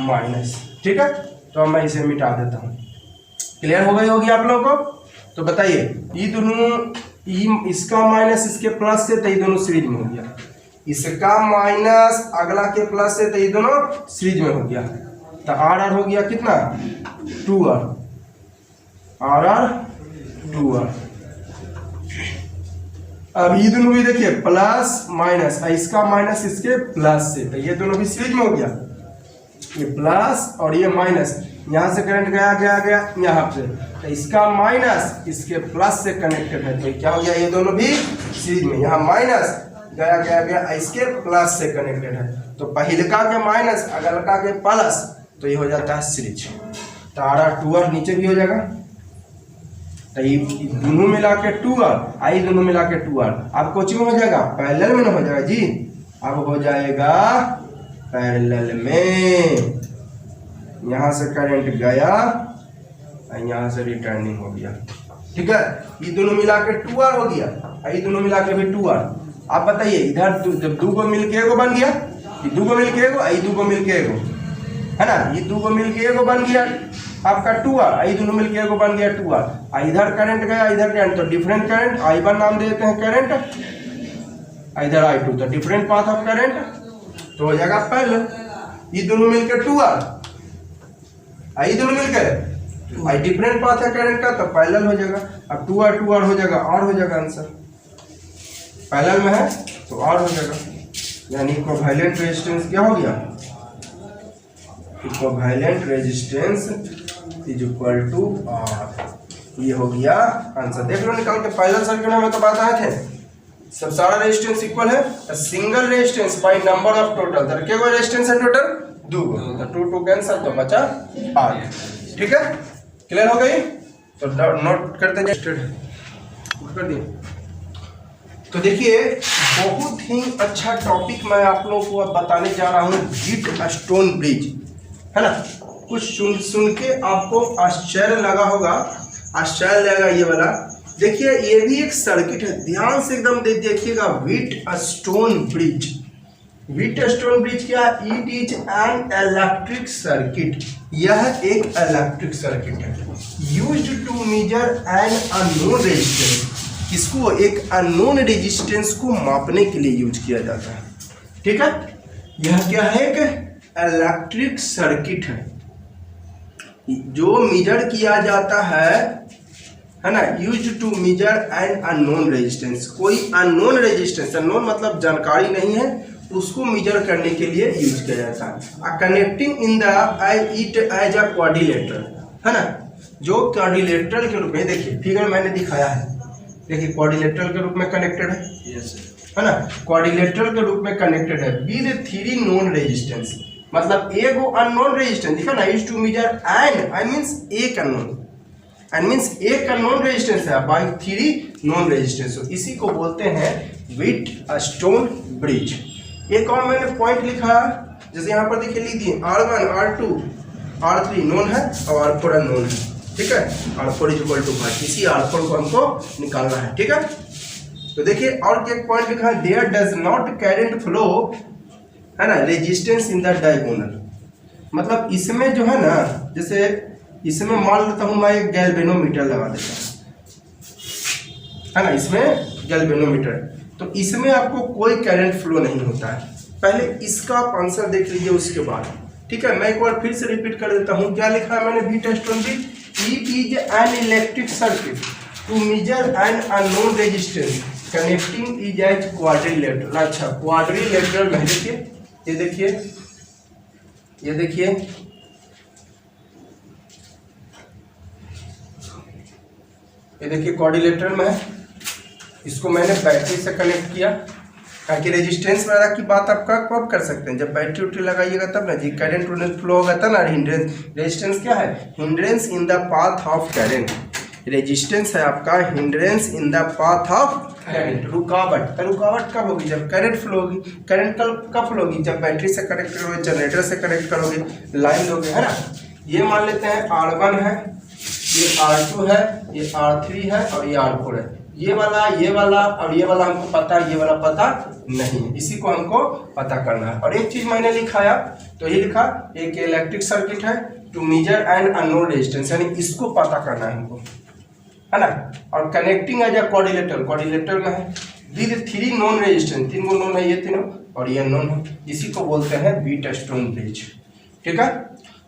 माइनस। ठीक है, तो मैं इसे मिटा देता हूँ। क्लियर हो गई होगी आप लोगों को? तो बताइए, ये दोनों, इसका माइनस इसके प्लस से तो ये दोनों सीरीज में हो गया, इसका माइनस अगला के प्लस से तो ये दोनों सीरीज में हो गया। तो आर आर हो गया कितना? 2r, are are 2r। अब ये दोनों भी देखिए प्लस माइनस, इसका माइनस इसके प्लस से, तो ये दोनों भी सीरीज में हो गया, ये प्लस और ये माइनस। यहाँ से करंट गया गया गया यहाँ से, तो इसका माइनस इसके प्लस से कनेक्टेड है, तो क्या हो गया? ये दोनों भी सीरीज में। यहाँ माइनस गया गया गया इसके प्लस से कनेक्टेड है, तो पहिलका के माइनस अगलका के प्लस, तो ये हो जाता है सीरीज। तो आर आर 2r नीचे भी हो जाएगा, तो ये दोनों मिला के 2r, आई दोनों मिला के 2r। अब कोचिंग में हो जाएगा, पैरेलल में ना हो जाएगा जी, अब हो जाएगा पैरेलल में। यहाँ से करंट गया और यहाँ से रिटर्निंग हो गया। ठीक है, ये दोनों मिला के 2r हो गया, ये दोनों मिला के भी 2r। आप बताइए, इधर जब दो को मिल के एगो बन गया, ये दो को मिल के एगो, ये दो को मिल के एगो, है ना, ये दो को मिल के एगो बन गया आपका 2r, ये दोनों मिल के एगो बन गया 2r। इधर करंट गया, इधर करंट, तो डिफरेंट करंट, I1 नाम देते हैं करंट, इधर I2, तो डिफरेंट पाथ ऑफ करंट, तो हो जाएगा पैरेलल। ये दोनों मिलकर 2r, ये दोनों मिलकर डिफरेंट पाथ है करंट का, तो पैरेलल हो जाएगा। अब 2r हो जाएगा, और हो जाएगा आंसर। पैरेलल में है तो और हो जाएगा, यानी इक्विवेलेंट रेजिस्टेंस क्या हो गया? Equivalent resistance is equal to R। ये हो गया आंसर। देख लो निकाल के, पैरेलल सर्किट में तो बात आए थे, सब सारा रेजिस्टेंस इक्वल है। Single resistance by number of total, तो क्या कोई रेजिस्टेंस है टोटल? 2, तो 2 कैंसिल, तो बचा R। ठीक है, क्लियर हो गई? तो नोट करते जाइए, कर दिए। तो देखिए, बहुत ही अच्छा टॉपिक मैं आप लोगों को अब बताने जा रहा हूँ, व्हीटस्टोन ब्रिज, है ना। कुछ सुन के आपको आश्चर्य लगा होगा, आश्चर्य लगेगा ये वाला। देखिए, ये भी एक सर्किट है, ध्यान से एकदम देखिएगा। व्हीटस्टोन ब्रिज, व्हीटस्टोन ब्रिज क्या? It is an electric circuit, यह एक इलेक्ट्रिक सर्किट है, used to measure an unknown resistance. इसको एक अननोन रेजिस्टेंस को मापने के लिए यूज किया जाता है। ठीक है, यह क्या है? एक इलेक्ट्रिक सर्किट है जो मेजर किया जाता है ना, used to measure an unknown resistance. कोई अननोन रेजिस्टेंस, अननोन मतलब जानकारी नहीं है, उसको मेजर करने के लिए यूज किया जाता है। Connecting in the it as a quadrilateral, है ना, जो क्वाड्रिलेटरल के रूप में, देखिए फिगर मैंने दिखाया है, देखिए क्वाड्रिलेटरल के रूप में कनेक्टेड है, है ना, क्वाड्रिलेटरल के रूप में कनेक्टेड है विद 3 नोन रेजिस्टेंस। मतलब एगो अननोन रेजिस्टेंस, देखो ना, used to measure an, I means एक अननोन, एन मींस एक अननोन रेजिस्टेंस है बाय 3 नोन रेजिस्टेंस, इसी को बोलते हैं व्हीटस्टोन ब्रिज। एक और मैंने पॉइंट लिखा, जैसे यहाँ पर देखिए लिख दिए R1 R2 R3 नोन है और R4 अननोन है। ठीक है, R4 इक्वल टू 5, इसी R4 को हमको निकालना है। ठीक है, तो देखिए और एक पॉइंट लिखा है, there does not current flow, है ना, रेजिस्टेंस इन द डायगोनल। मतलब इसमें जो है ना, जैसे इसमें मान लेता हूं मैं एक गैल्वेनोमीटर लगा देता हूं, है ना, इसमें गैल्वेनोमीटर, तो इसमें आपको कोई करंट फ्लो नहीं होता है। पहले इसका आप आंसर देख लीजिए उसके बाद। ठीक है, मैं एक बार फिर से रिपीट कर देता हूं, क्या लिखा है मैंने, be test only, it is an electric circuit to measure an unknown resistance connecting is as quadrilateral. अच्छा, क्वाड्रिलेटरल में देखिए, ये देखिए, ये देखिए, ये देखिए क्वाड्रिलेटरल में है, इसको मैंने बैटरी से कनेक्ट किया, ताकि रेजिस्टेंस वगैरह की बात आप कब कर सकते हैं, जब बैटरी उटरी लगाइएगा तब ना जी, करंट फ्लो होगा तब ना। हिंड्रेंस, रेजिस्टेंस क्या है, hindrance in the path of current, resistance है आपका hindrance in the path of current, रुकावट। तो रुकावट कब होगी, जब करंट फ्लो होगी। करंट कब फ्लो होगी, जब बैटरी से कनेक्ट करोगे, जनरेटर से कनेक्ट करोगे, लाइन दोगे, है ना। ये मान लेते हैं R1 है, ये R2 है, ये R3 है और ये R4 है। ये वाला और ये वाला हमको पता है, ये वाला पता नहीं है, इसी को हमको पता करना है। और एक चीज मैंने लिखाया, तो ये लिखा, एक इलेक्ट्रिक सर्किट है to measure an unknown resistance, यानी इसको पता करना है हमको, है ना। और connecting as a coordinator, coordinator में है विद 3 नॉन रेजिस्टेंस, 3 नॉन है, ये तीनों और ये नॉन है, इसी को बोलते हैं व्हीटस्टोन ब्रिज। ठीक है,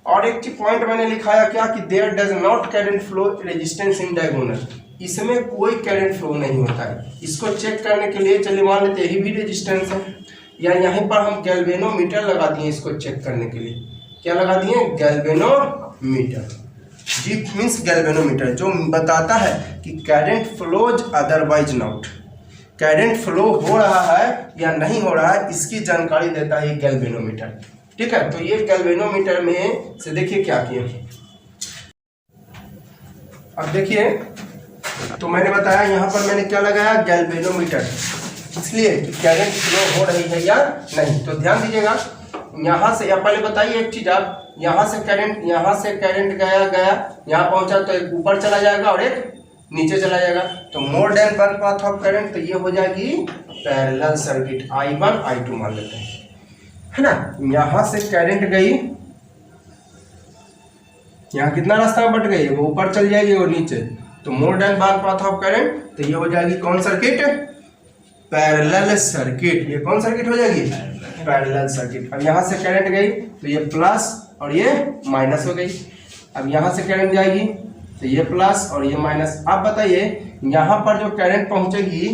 और एक चीज पॉइंट मैंने लिखाया क्या, कि there does not current flow resistance in diagonal, इसमें कोई करंट फ्लो नहीं होता है। इसको चेक करने के लिए चलिए मान लेते हैं, यही भी रेजिस्टेंस है, या यहीं पर हम गैल्वेनोमीटर लगा दिए इसको चेक करने के लिए। क्या लगा दिए, गैल्वेनोमीटर। जी मीन्स गैल्वेनोमीटर, जो बताता है कि current flows otherwise not, current flow हो रहा है या नहीं हो रहा है, इसकी जानकारी देता है ये गैल्वेनोमीटर। ठीक है, तो ये गैल्वेनोमीटर में से देखिए क्या किया, अब देखिए, तो मैंने बताया यहाँ पर मैंने क्या लगाया, गैल्वेनोमीटर, इसलिए कि करंट फ्लो हो रही है या नहीं। तो ध्यान दीजिएगा, यहाँ से, या पहले बताइए एक चीज, आप यहाँ से करंट गया यहाँ पहुंचा तो एक ऊपर चला जाएगा और एक नीचे चला जाएगा, तो more then one path of current, तो ये हो जाएगी पैरेलल सर्किट, I1 I2 मान लेते हैं, है ना। यहाँ से करंट गई, यहाँ कितना रास्ता बट गई, वो ऊपर चल जाएगी और नीचे, तो more then one path of current, तो ये हो जाएगी कौन सर्किट, पैरेलल सर्किट। ये कौन सर्किट हो जाएगी, पैरेलल सर्किट। अब यहाँ से करंट गई तो ये प्लस और ये माइनस हो गई, अब यहाँ से करंट जाएगी तो ये प्लस और ये माइनस। आप बताइए यहाँ पर जो करंट पहुंचेगी,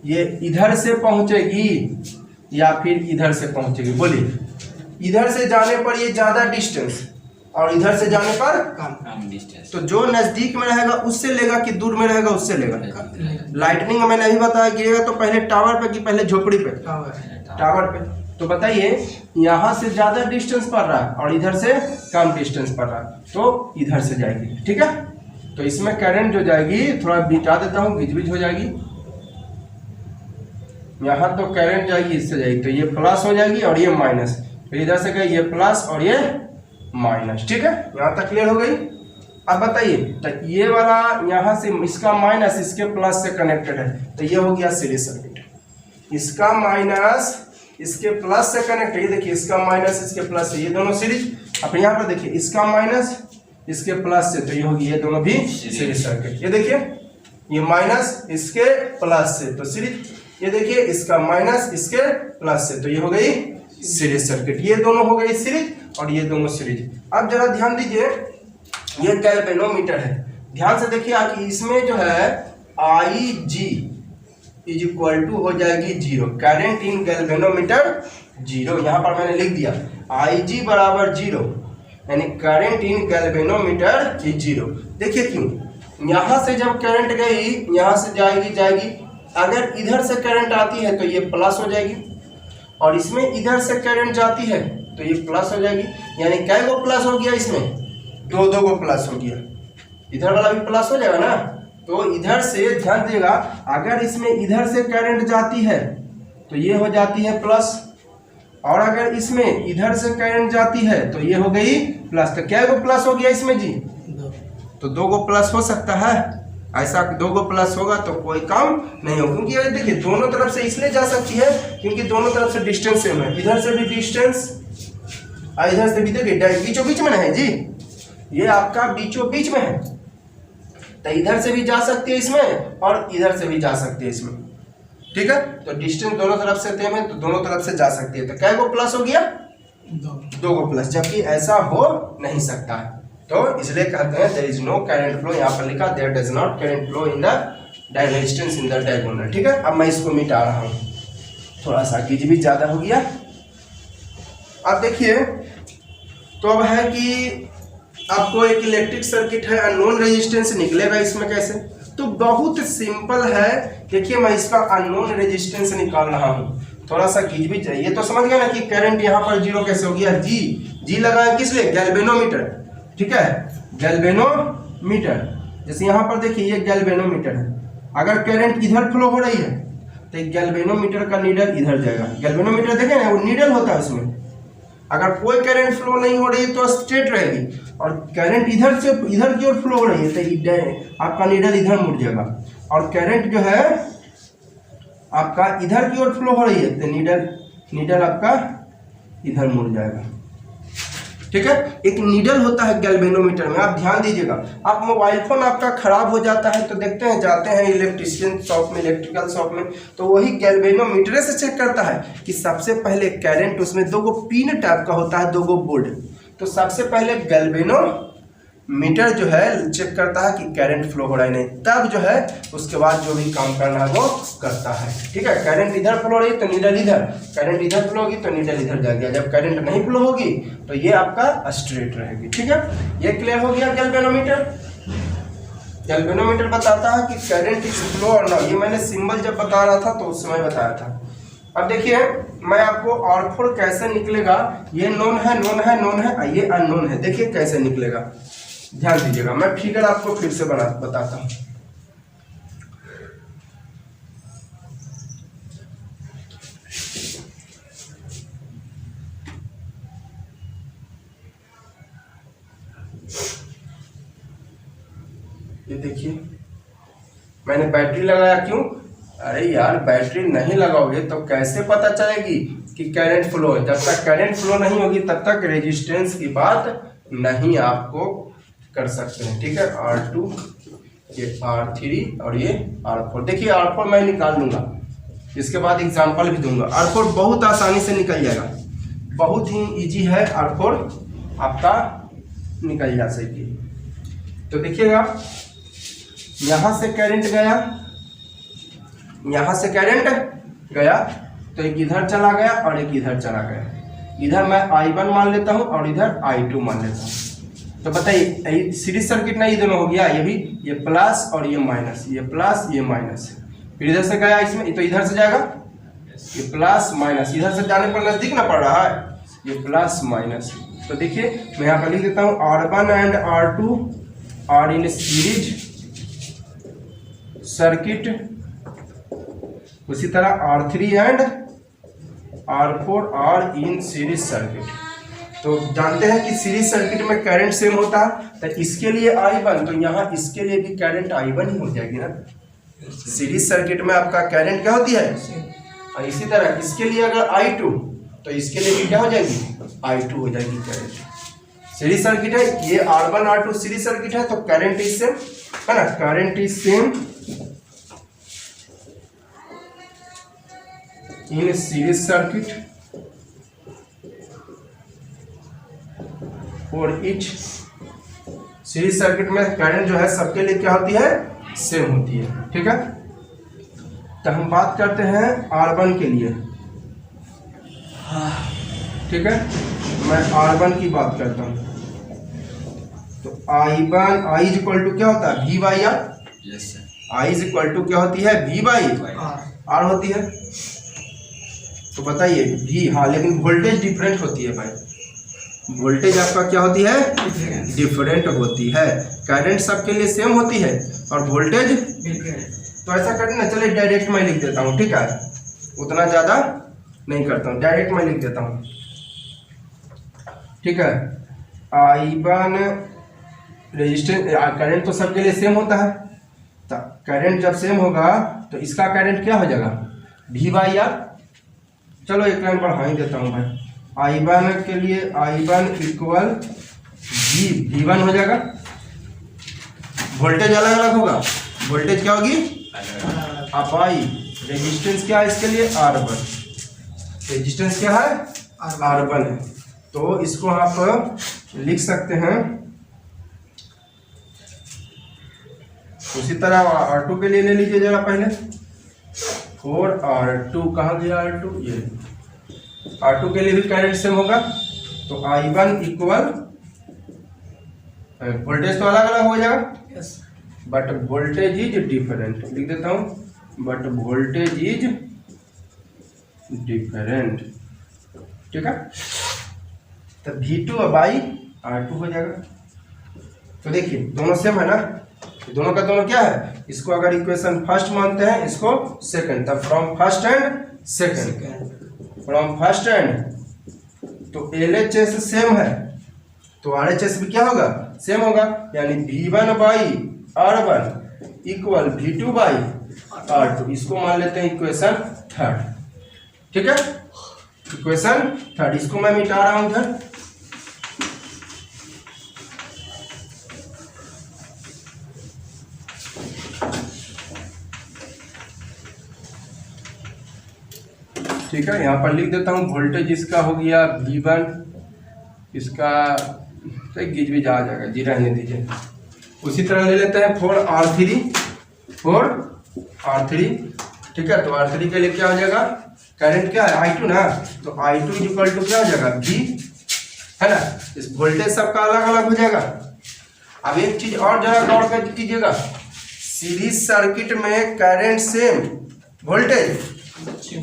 ये इधर से पहुंचेगी या फिर इधर से पहुंचेगी, बोलिए। इधर से जाने पर ये ज्यादा डिस्टेंस और इधर से जाने पर कम डिस्टेंस, तो जो नजदीक में रहेगा उससे लेगा कि दूर में रहेगा उससे लेगा। लाइटनिंग में नहीं बताया गिरेगा तो पहले टावर पे कि पहले झोपड़ी पे, टावर पे। तो बताइए यहाँ से ज्यादा डिस्टेंस पड़ रहा है और इधर से कम डिस्टेंस पड़ रहा है, तो इधर से जाएगी। ठीक है, तो इसमें करंट जो जाएगी, थोड़ा बिटा देता हूँ, गिजबिज हो जाएगी। यहाँ तो करंट जाएगी, इससे जाएगी, तो ये प्लस हो जाएगी और ये माइनस, फिर इधर से गई ये प्लस और ये माइनस। ठीक है, यहाँ तक क्लियर हो गई। अब बताइए, तो ये वाला यहाँ से इसका माइनस इसके प्लस से कनेक्टेड है, तो ये हो गया सीरीज सर्किट। इसका माइनस इसके प्लस से कनेक्ट है, ये देखिए इसका माइनस इसके प्लस से, ये दोनों सीरीज। अब यहाँ पर देखिए इसका माइनस इसके प्लस से, तो ये होगी, ये दोनों भी सीरीज सर्किट। ये देखिए ये माइनस इसके प्लस से, तो सीरीज। ये देखिए इसका माइनस इसके प्लस से, तो ये हो गई सीरीज सर्किट। ये दोनों हो गई सीरीज और ये दोनों सीरीज। अब जरा ध्यान दीजिए, ये गैल्वेनोमीटर है, ध्यान से देखिए कि इसमें जो है IG इज इक्वल टू हो जाएगी 0, करंट इन गैल्वेनोमीटर 0। यहाँ पर मैंने लिख दिया IG बराबर 0, यानी करंट इन गैल्वेनोमीटर इज 0। देखिए क्यों, यहाँ से जब करंट गई, यहाँ से जाएगी, अगर इधर से करंट आती है तो ये प्लस हो जाएगी, और इसमें इधर से करंट जाती है तो ये प्लस हो जाएगी। यानी कै गो प्लस हो गया, इसमें दो गो प्लस हो गया, इधर वाला भी प्लस हो जाएगा ना। तो इधर से ध्यान दीजिएगा, अगर इसमें इधर से करंट जाती है तो ये हो जाती है प्लस, और अगर इसमें इधर से करंट जाती है तो ये हो गई प्लस। तो क्या गो प्लस हो गया इसमें जी, तो 2 को प्लस हो सकता है, ऐसा 2 को प्लस होगा तो कोई काम नहीं हो, क्योंकि ये देखिए दोनों तरफ से इसलिए जा सकती है क्योंकि दोनों तरफ से डिस्टेंस सेम है, इधर से भी डिस्टेंस और इधर से भी, देखिए बीचों बीच में है जी, ये आपका बीचों बीच में है, तो इधर से भी जा सकती है इसमें और इधर से भी जा सकती है इसमें, ठीक है। तो डिस्टेंस दोनों तरफ से सेम है तो दोनों तरफ से जा सकती है, तो क्या को प्लस हो गया 2 को प्लस, जबकि ऐसा हो नहीं सकता है, तो इसलिए कहते हैं there is no current flow, यहाँ पर लिखा there does not current flow in the direction in the diagonal, ठीक है। अब मैं इसको मिटा रहा हूँ, थोड़ा सा कीज भी ज्यादा हो गया। अब देखिए तो अब है कि आपको एक इलेक्ट्रिक सर्किट है, अननोन रेजिस्टेंस निकलेगा इसमें कैसे, तो बहुत सिंपल है। देखिए मैं इसका अननोन रेजिस्टेंस निकाल रहा हूँ, थोड़ा सा कीज भी चाहिए, तो समझ गया ना कि करंट यहाँ पर जीरो कैसे हो गया, जी लगाया किस लिए, गैल्वेनोमीटर, ठीक है, गैल्वेनोमीटर। जैसे यहाँ पर देखिए ये गैल्वेनोमीटर है, अगर करंट इधर फ्लो हो रही है तो गैल्वेनोमीटर का नीडल इधर जाएगा, गैल्वेनोमीटर देखे ना वो नीडल होता है उसमें, अगर कोई करंट फ्लो नहीं हो रही है तो स्ट्रेट रहेगी, और करंट इधर से इधर की ओर फ्लो हो रही है तो आपका नीडल इधर मुड़ जाएगा, और करंट जो है आपका इधर की ओर फ्लो हो रही है तो नीडल आपका इधर मुड़ जाएगा, ठीक है। एक नीडल होता है गैल्वेनोमीटर में, आप ध्यान दीजिएगा। आप मोबाइल फोन आपका खराब हो जाता है तो देखते हैं, जाते हैं इलेक्ट्रिशियन शॉप में, इलेक्ट्रिकल शॉप में, तो वही गैल्वेनोमीटर से चेक करता है कि सबसे पहले करंट, उसमें 2 गो पिन टाइप का होता है, 2 गो बोर्ड, तो सबसे पहले गैल्वेनोमीटर जो है चेक करता है कि करंट फ्लो हो रहा है नहीं, तब जो है उसके बाद जो भी काम करना है वो करता है, ठीक है। करंट इधर फ्लो हो रही है तो नीडल इधर, करंट इधर फ्लो होगी तो नीडल इधर जा गया, जब करंट नहीं फ्लो होगी तो ये आपका स्ट्रेट रहेगी, ठीक है। ये क्लियर हो गया गैल्वेनोमीटर। गैल्वेनोमीटर बताता है कि करंट इज फ्लो और नॉट, ये मैंने सिंबल जब बता रहा था तो उस समय बताया था। अब देखिए मैं आपको R4 कैसे निकलेगा, ये नोन है, ये अननोन है, देखिए कैसे निकलेगा, ध्यान दीजिएगा। मैं फिगर आपको फिर से बताता हूँ। ये देखिए मैंने बैटरी लगाया, क्यों, अरे यार बैटरी नहीं लगाओगे तो कैसे पता चलेगी कि करंट फ्लो है, जब तक करंट फ्लो नहीं होगी तब तक रेजिस्टेंस की बात नहीं आपको कर सकते हैं, ठीक है। R2, ये R3 और ये R4, देखिए R4 मैं निकाल लूंगा, इसके बाद एग्जांपल भी दूंगा। R4 बहुत आसानी से निकल जाएगा, बहुत ही इजी है, R4 आपका निकल जा सकेगी। तो देखिएगा यहाँ से करंट गया, यहाँ से करंट गया तो एक इधर चला गया और एक इधर चला गया, इधर मैं I1 मान लेता हूँ और इधर I2 मान लेता हूँ। तो बताइए सीरीज सर्किट ना, ये दोनों हो गया, ये भी, ये प्लस और ये माइनस, ये प्लस ये माइनस, फिर इधर से गया इसमें तो इधर से जाएगा, ये प्लस माइनस, इधर से जाने पर नजदीक ना पड़ रहा है, ये प्लस माइनस। तो देखिए मैं यहाँ पर लिख देता हूँ R1 and R2 are in series circuit, उसी तरह R3 and R4 are in series circuit. तो जानते हैं कि सीरीज सर्किट में करंट सेम होता है, तो इसके लिए I1, तो यहाँ इसके लिए भी करंट I1 ही हो जाएगी ना। सीरीज सर्किट में आपका करंट क्या होती है, और इसी तरह इसके लिए अगर I2, तो इसके लिए भी क्या हो जाएगी, I2 हो जाएगी करंट। सीरीज सर्किट है, ये R1 R2 सीरीज सर्किट है, तो करंट इज सेम है ना, current is same in series circuit और इच। सीरीज सर्किट में करंट जो है सबके लिए क्या होती है, सेम होती है, ठीक है। तो हम बात करते हैं R1 के लिए, ठीक है, मैं R1 की बात करता हूं। तो I1 I is equal to क्या होता है, V by R, I is equal to क्या होती है, V बाई आर होती है। तो बताइए V, हाँ, लेकिन वोल्टेज डिफरेंट होती है भाई, वोल्टेज आपका क्या होती है, डिफरेंट होती है। करंट सबके लिए सेम होती है और वोल्टेज, तो ऐसा करते ना, चलिए डायरेक्ट मैं लिख देता हूँ, ठीक है, उतना ज़्यादा नहीं करता हूँ, डायरेक्ट मैं लिख देता हूँ, ठीक है। I1 रेजिस्टेंस करंट तो सबके लिए सेम होता है, तो करंट जब सेम होगा तो इसका करंट क्या हो जाएगा V बाई आर। चलो एक लाइन बढ़ा ही देता हूँ भाई, I1 के लिए I1 इक्वल V1 हो जाएगा। वोल्टेज अलग अलग होगा, वोल्टेज क्या होगी अपाई, रेजिस्टेंस क्या है इसके लिए R1, रेजिस्टेंस क्या है R1 है। तो इसको आप लिख सकते हैं उसी तरह R2 के लिए ले लीजिए जरा पहले, 4R2 कहाँ गया R2, ये R2 के लिए भी करंट सेम होगा। तो I1 इक्वल वोल्टेज तो अलग अलग हो जाएगा, बट वोल्टेज इज डिफरेंट, लिख देता हूँ, बट वोल्टेज इज डिफरेंट, ठीक है। तो V2 बाई R2 हो जाएगा। तो देखिए दोनों सेम है ना, दोनों का दोनों क्या है, इसको अगर इक्वेशन फर्स्ट मानते हैं इसको सेकंड, तब from first and second, from first and तो LHS सेम है तो RHS भी क्या होगा सेम होगा, यानी V1 by R1 equal V2 by R2, इसको मान लेते हैं इक्वेशन थर्ड, ठीक है। इक्वेशन थर्ड, इसको मैं मिटा रहा हूं इधर। ठीक है, यहाँ पर लिख देता हूँ वोल्टेज इसका हो गया V1, इसका तो गिज भी आ जाएगा, जी रहने दीजिए। उसी तरह ले लेते हैं 4R3, 4R3, ठीक है। तो R3 के लिए क्या हो जाएगा, करंट क्या है I2 ना, तो I2 इक्वल टू क्या हो जाएगा V, है ना। इस वोल्टेज सबका अलग अलग हो जाएगा। अब एक चीज और जरा गौर कर कीजिएगा, सीरीज सर्किट में करंट सेम वोल्टेज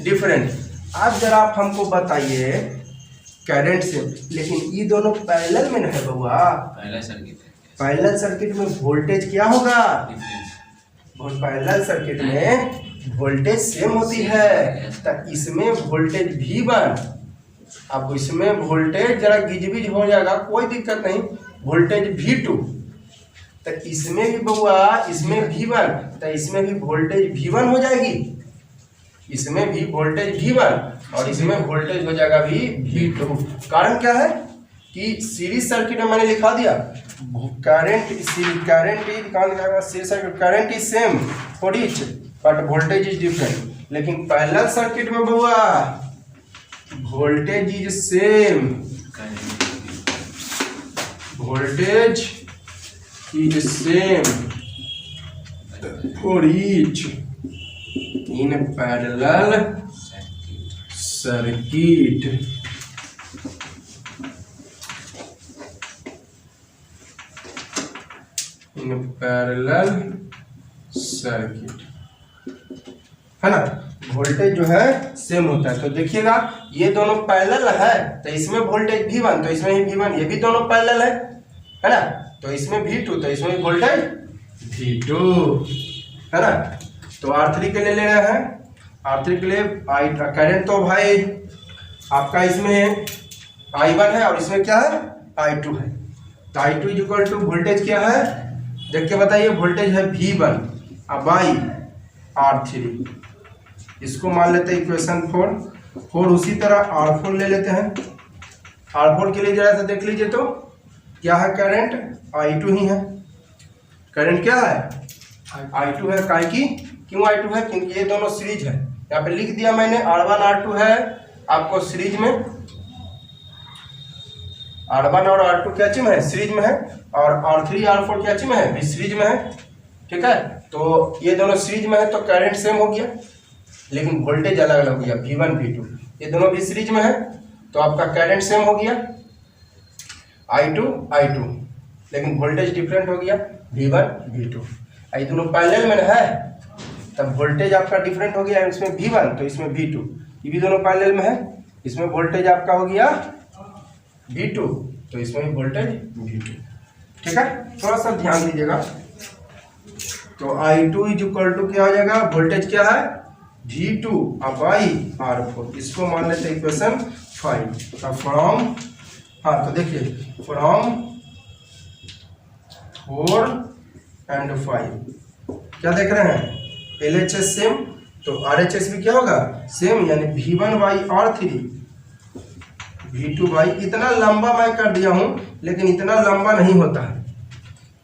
डिफरेंट। अब जरा आप हमको बताइए करंट सेम, लेकिन ये दोनों पैरेलल में है बउआ, पैरेलल सर्किट में वोल्टेज क्या होगा, पैरेलल सर्किट में वोल्टेज सेम होती है। तो इसमें वोल्टेज V1, अब इसमें वोल्टेज जरा गिजबिज हो जाएगा, कोई दिक्कत नहीं, वोल्टेज V2, तो इसमें भी बउआ इसमें V1, तो इसमें भी वोल्टेज V1 हो जाएगी, इसमें भी वोल्टेज V1 और इसमें वोल्टेज हो जाएगा भी V2। कारण क्या है कि सीरीज सर्किट में मैंने लिखा दिया करंट इज कहाँ लिखा, series circuit current is same for each but voltage is different. लेकिन पैरेलल सर्किट में बउआ voltage is same, voltage is same for each in parallel circuit, in parallel circuit, है ना। वोल्टेज जो है सेम होता है। तो देखिएगा ये दोनों पैरेलल है, तो इसमें वोल्टेज V1 तो इसमें भी V1, ये भी दोनों पैरेलल है ना। तो इसमें V2 तो इसमें वोल्टेज V2, है ना। तो R3 के लिए ले रहे हैं, R3 के लिए करंट तो भाई आपका इसमें I1 है और इसमें क्या है I2 है। तो I2 इक्वल टू वोल्टेज क्या है देख के बताइए, वोल्टेज है V1 बाई R3, इसको मान लेते हैं इक्वेशन 4। उसी तरह R4 ले लेते हैं। R4 के लिए जरा सा देख लीजिए तो क्या है, करंट I2 ही है, करंट क्या है I2 है। काय की क्यों I2 है, क्योंकि ये दोनों सीरीज है। यहाँ पे लिख दिया मैंने R1 R2 है आपको सीरीज में, R1 और R2 क्या चीज में है सीरीज में है, और R3 R4 क्या चीज में है भी सीरीज में है, ठीक है। तो ये दोनों सीरीज में है तो करंट सेम हो गया, लेकिन वोल्टेज अलग अलग हो गया V1 V2, ये दोनों भी सीरीज में है तो आपका करंट सेम हो गया I2, लेकिन वोल्टेज डिफरेंट हो गया V1 V2। ये दोनों पैरेलल में है तब वोल्टेज आपका डिफरेंट हो गया, इसमें V1 तो इसमें V2, ये भी दोनों पैरेलल में है, इसमें वोल्टेज आपका हो गया V2 तो इसमें वोल्टेज V2, ठीक है। थोड़ा सा ध्यान दीजिएगा। तो I2 इज इक्वल टू क्या हो जाएगा, वोल्टेज क्या है V2 बाई R4, इसको मान लेते हैं इक्वेशन 5। फ्रॉम, हाँ तो देखिए फ्रॉम 4 and 5। क्या देख रहे हैं, LHS सेम तो RHS भी क्या होगा सेम, यानी V1/R3 V2/। इतना लंबा मैं कर दिया हूं, लेकिन इतना लंबा नहीं होता है,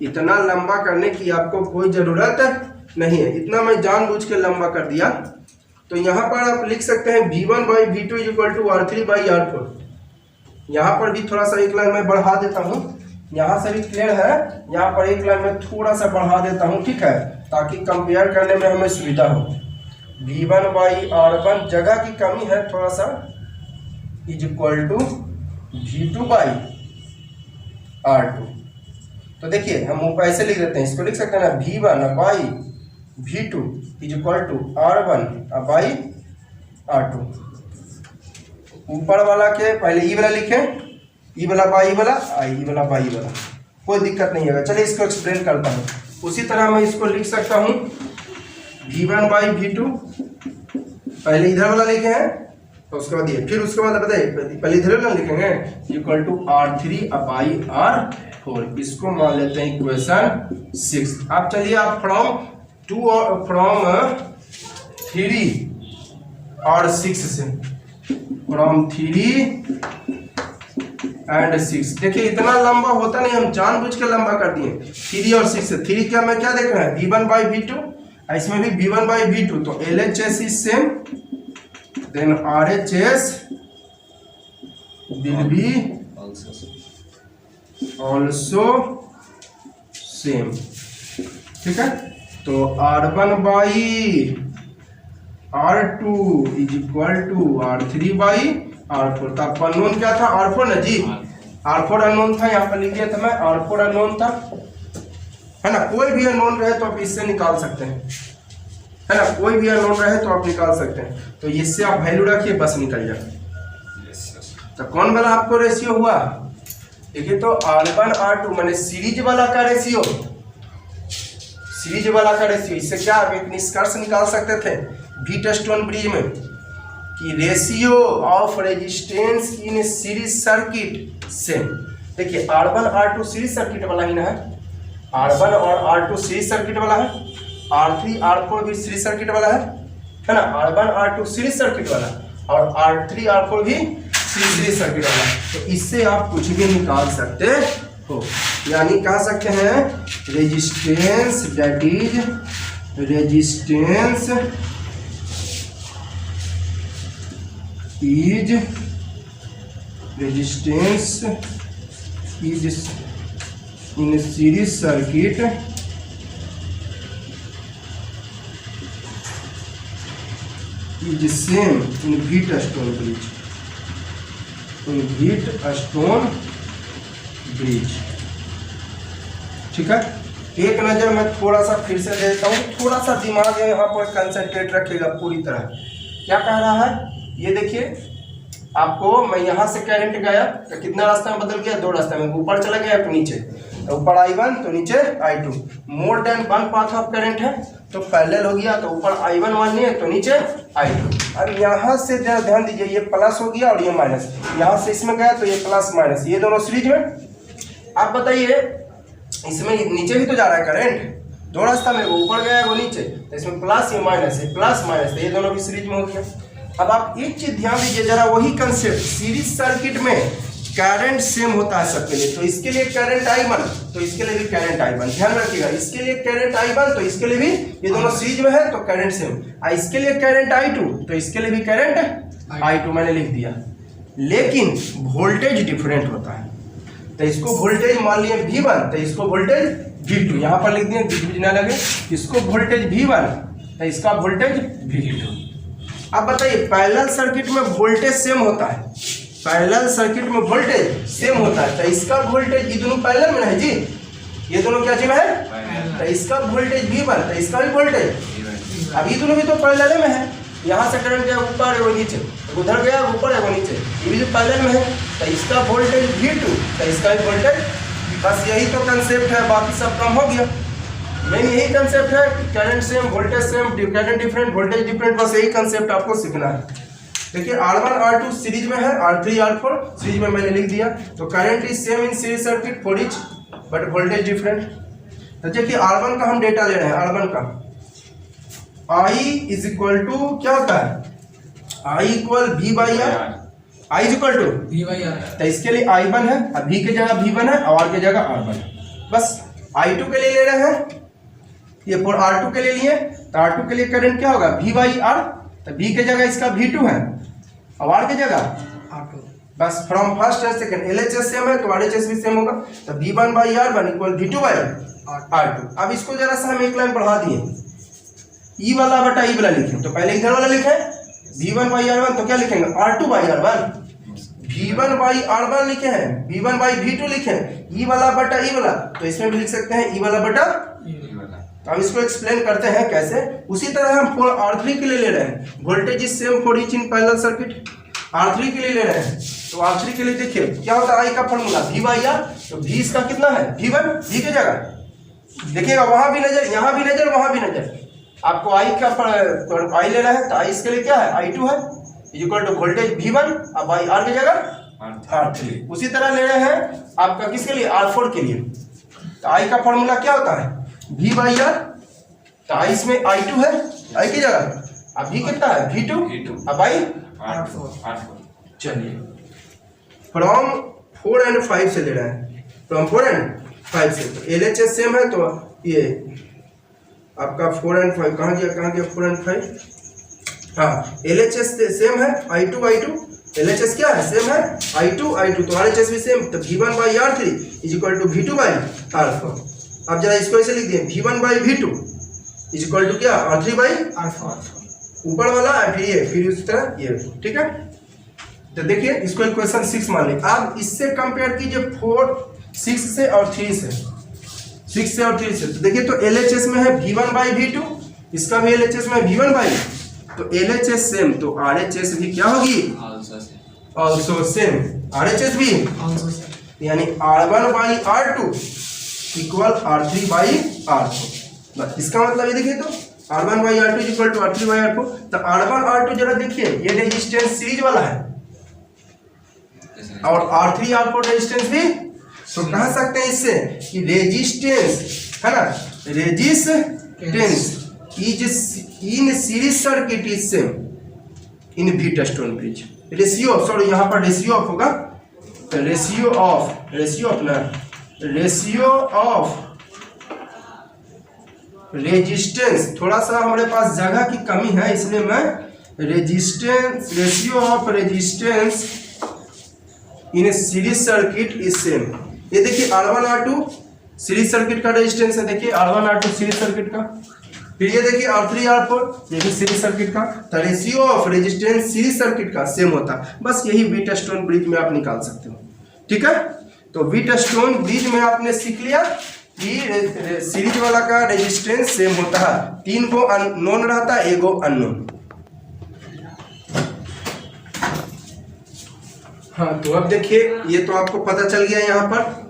इतना लंबा करने की आपको कोई ज़रूरत नहीं है, इतना मैं जानबूझ के लंबा कर दिया। तो यहाँ पर आप लिख सकते हैं V1/V2 = R3/R4। यहाँ पर भी थोड़ा सा एक लाइन में बढ़ा देता हूँ, यहाँ से भी क्लियर है, यहाँ पर एक लाइन में थोड़ा सा बढ़ा देता हूँ, ठीक है, ताकि कंपेयर करने में हमें सुविधा हो। V1/R1 जगह की कमी है थोड़ा सा, = V2/R2। तो देखिए हम ऊपर ऐसे लिख देते हैं, इसको लिख सकते हैं ना V1/V2 = R1/R2। ऊपर वाला के पहले ई वाला लिखें, ई वाला बाई वाला, ई वाला बाई वाला, कोई दिक्कत नहीं है। चलिए इसको एक्सप्लेन करता हूँ। उसी तरह मैं इसको लिख सकता हूँ V1/V2, पहले इधर वाला लिखे हैं तो उसके बाद ये, फिर उसके बाद बताइए पहले इधर वाला लिखेंगे = R3/R4। इसको मान लेते हैं इक्वेशन 6। अब चलिए आप फ्रॉम 3 और 6 से, फ्रॉम 3 and 6, देखिए इतना लंबा होता नहीं, हम जानबूझ के लंबा कर दिए 3 और 6 से। 3 क्या मैं क्या देख रहे हैं V1/V2, इसमें भी V1/V2, तो LHS is same, then RHS will be also same, ठीक है। तो R1/R2 = R3/R4। तो आपका अननोन क्या था, R4 ना जी, R4 अननोन था, यहाँ पर लिख दिया था मैं, R4 अननोन था, है ना। कोई भी अननोन रहे तो आप इससे निकाल सकते हैं, है ना, कोई भी अननोन रहे तो आप निकाल सकते हैं। तो इससे आप वैल्यू रखिए, बस निकल जाए। तो कौन वाला आपको रेशियो हुआ, देखिए तो R1/R2 माने सीरीज वाला का रेशियो, सीरीज वाला का रेशियो। इससे क्या आप एक निष्कर्ष निकाल सकते थे व्हीटस्टोन ब्रिज में कि ratio of resistance in series circuit same. देखिए R1/R2 सीरीज सर्किट वाला ही ना है, R1 और R2 सीरीज सर्किट वाला है, R3/R4 भी सीरीज सर्किट वाला है ना। R1/R2 सीरीज सर्किट वाला और R3/R4 भी सीरीज सर्किट वाला। तो इससे आप कुछ भी निकाल सकते हो, यानी कह सकते हैं resistance, that is resistance is in series circuit is same in Wheatstone bridge, ठीक है। एक नज़र मैं थोड़ा सा फिर से देता हूँ, थोड़ा सा दिमाग यहाँ पर कंसंट्रेट रखिएगा पूरी तरह। क्या कह रहा है ये देखिए, आपको मैं यहाँ से करंट गया तो कितना रास्ता में बदल गया, 2 रास्ता में, ऊपर चला गया तो नीचे, तो ऊपर I1 तो नीचे I2, more than 1 path of current है तो पैरेलल हो गया, तो ऊपर I1 मानिए तो नीचे I2। अब यहाँ से ध्यान दीजिए, ये प्लस हो गया और ये माइनस, यहाँ से इसमें गया तो ये प्लस माइनस, ये दोनों सीरीज में। आप बताइए इसमें नीचे भी तो जा रहा है करंट, 2 रास्ता में, वो ऊपर गया वो नीचे, तो इसमें प्लस ये माइनस है, प्लस माइनस, तो ये दोनों भी सीरीज में हो गया। अब आप एक चीज ध्यान दीजिए जरा, वही कंसेप्ट, सीरीज सर्किट में करंट सेम होता है सबके लिए, तो इसके लिए करंट I1 तो इसके लिए भी करंट I1, ध्यान रखिएगा, इसके लिए करंट I1 तो इसके लिए भी, ये दोनों सीरीज में है तो करंट सेम, इसके लिए करंट I2 तो इसके लिए भी करंट I2 मैंने लिख दिया। लेकिन वोल्टेज डिफरेंट होता है, तो इसको वोल्टेज मान लिए V1 तो इसको वोल्टेज V2, यहाँ पर लिख दिए बीच ना लगे, इसको वोल्टेज V1 तो इसका वोल्टेज V2। अब बताइए पैरेलल सर्किट में वोल्टेज सेम होता है, पैरेलल सर्किट में वोल्टेज सेम होता है, तो इसका वोल्टेज, ये दोनों पैरेलल में है जी, ये दोनों क्या चीज है, तो इसका वोल्टेज V1 तो इसका भी वोल्टेज, अब ये दोनों भी तो पैरेलल में है, यहाँ से करंट गया ऊपर है वो नीचे, उधर गया ऊपर है वो नीचे, ये भी तो पैरेलल में है, तो इसका वोल्टेज V2 तो इसका भी वोल्टेज। बस यही तो कंसेप्ट है, बाकी सब कम हो गया। मेन यही कंसेप्ट है कि current same, voltage same, current different, voltage different, बस यही कंसेप्ट आपको सीखना है। देखिए R1/R2 सीरीज में है, R3/R4 सीरीज में मैंने लिख दिया, तो current is same in series circuit for each but voltage different. तो देखिए R1 का हम डेटा ले रहे हैं, R1 का I इज इक्वल टू क्या होता है, I equal V by R, I is equal to V by R. तो इसके लिए I1 है, अब V के जगह V1 है और R के जगह R1 है। बस I2 के लिए ले रहे हैं, ये फॉर R2 के लिए लिए, तो R2 के लिए करंट क्या होगा V बाई आर, तो V के जगह इसका V2 है और R के जगह R2। बस from first and second LHS same है तो RHS भी सेम होगा, तो V1 by R1 equal V2 by R2। अब इसको जरा सा हम एक लाइन बढ़ा दिए, E वाला बटा E वाला लिखें, तो पहले इधर वाला लिखें V1 बाई R1, तो क्या लिखेंगे R2 by R1, V1 by R1 लिखे हैं, V1 बाई V2 लिखे, E वाला बटा E वाला, तो इसमें भी लिख सकते हैं E वाला बटा E वाला। तो अब इसको एक्सप्लेन करते हैं कैसे। उसी तरह हम फॉर R3 के लिए ले रहे हैं, voltage is same for each in parallel circuit, R3 के लिए ले रहे हैं, तो R3 के लिए देखिए क्या होता है I का फॉर्मूला V बाई R, तो V इसका कितना है V1, V के जगह देखिएगा वहां भी नजर, यहाँ भी नजर, वहां भी नजर, आपको I का I लेना है, तो I इसके लिए क्या है I2 है इक्वल टू वोल्टेज V1 अब बाई R की जगह R3। उसी तरह ले रहे हैं आपका किसके लिए R4 के लिए, तो I का फॉर्मूला क्या होता है V बाई R, तो I इसमें I2 है I की जगह, अब V कितना है V2 अब I R4। चलिए फ्रॉम 4 एंड 5 से ले रहे हैं, फ्रॉम 4 एंड 5 से, तो LHS सेम है, तो ये आपका 4 एंड 5 कहाँ गया 4 एंड 5, हाँ LHS सेम है I2 LHS क्या है सेम है I2 तो RHS भी सेम, तो V1 by R3 is equal to V2 by R4। अब जरा इसको ऐसे लिख दिए V1 by V2 is equal to क्या R3 बाई R4, ऊपर वाला फिर उसी तरह ये, ठीक है। तो देखिए इसको इक्वेशन 6 मान ली। अब इससे कंपेयर कीजिए 4 6 से और 3 से, 6 से और 3 से, तो देखिए तो LHS में है V1 बाई V2, इसका भी LHS में V1 बाई, तो LHS सेम तो RHS भी क्या होगी ऑल्सो सेम, RHS भी यानी R1 by R2 equal R3 by R4। बस इसका मतलब ये देखिए तो R1 by R2 equal to R3 by R4। तो R1 R2 जरा देखिए ये रेजिस्टेंस सीरीज वाला है और R3 R4 रेजिस्टेंस भी, तो कह सकते हैं इससे कि रेजिस्टेंस है ना, resistance is in series circuit is same in Wheatstone bridge. Ratio sorry यहाँ पर रेशियो ऑफ होगा, रेशियो ऑफ रेजिस्टेंस, थोड़ा सा हमारे पास जगह की कमी है इसलिए मैं ratio of resistance in series circuit is same. ये देखिए R1 R2 सीरीज सर्किट का रेजिस्टेंस है, देखिए R1 R2 सीरीज सर्किट का, फिर ये देखिए R3 R4 ये भी सीरीज सर्किट का, तो ratio of resistance series circuit का सेम होता है। बस यही व्हीटस्टोन ब्रिज में आप निकाल सकते हो, ठीक है। तो व्हीटस्टोन ब्रिज में आपने सीख लिया कि सीरीज वाला का रेजिस्टेंस सेम होता है, 3 गो नॉन रहता है, 1 गो अननोन। हाँ तो अब देखिए ये तो आपको पता चल गया यहाँ पर।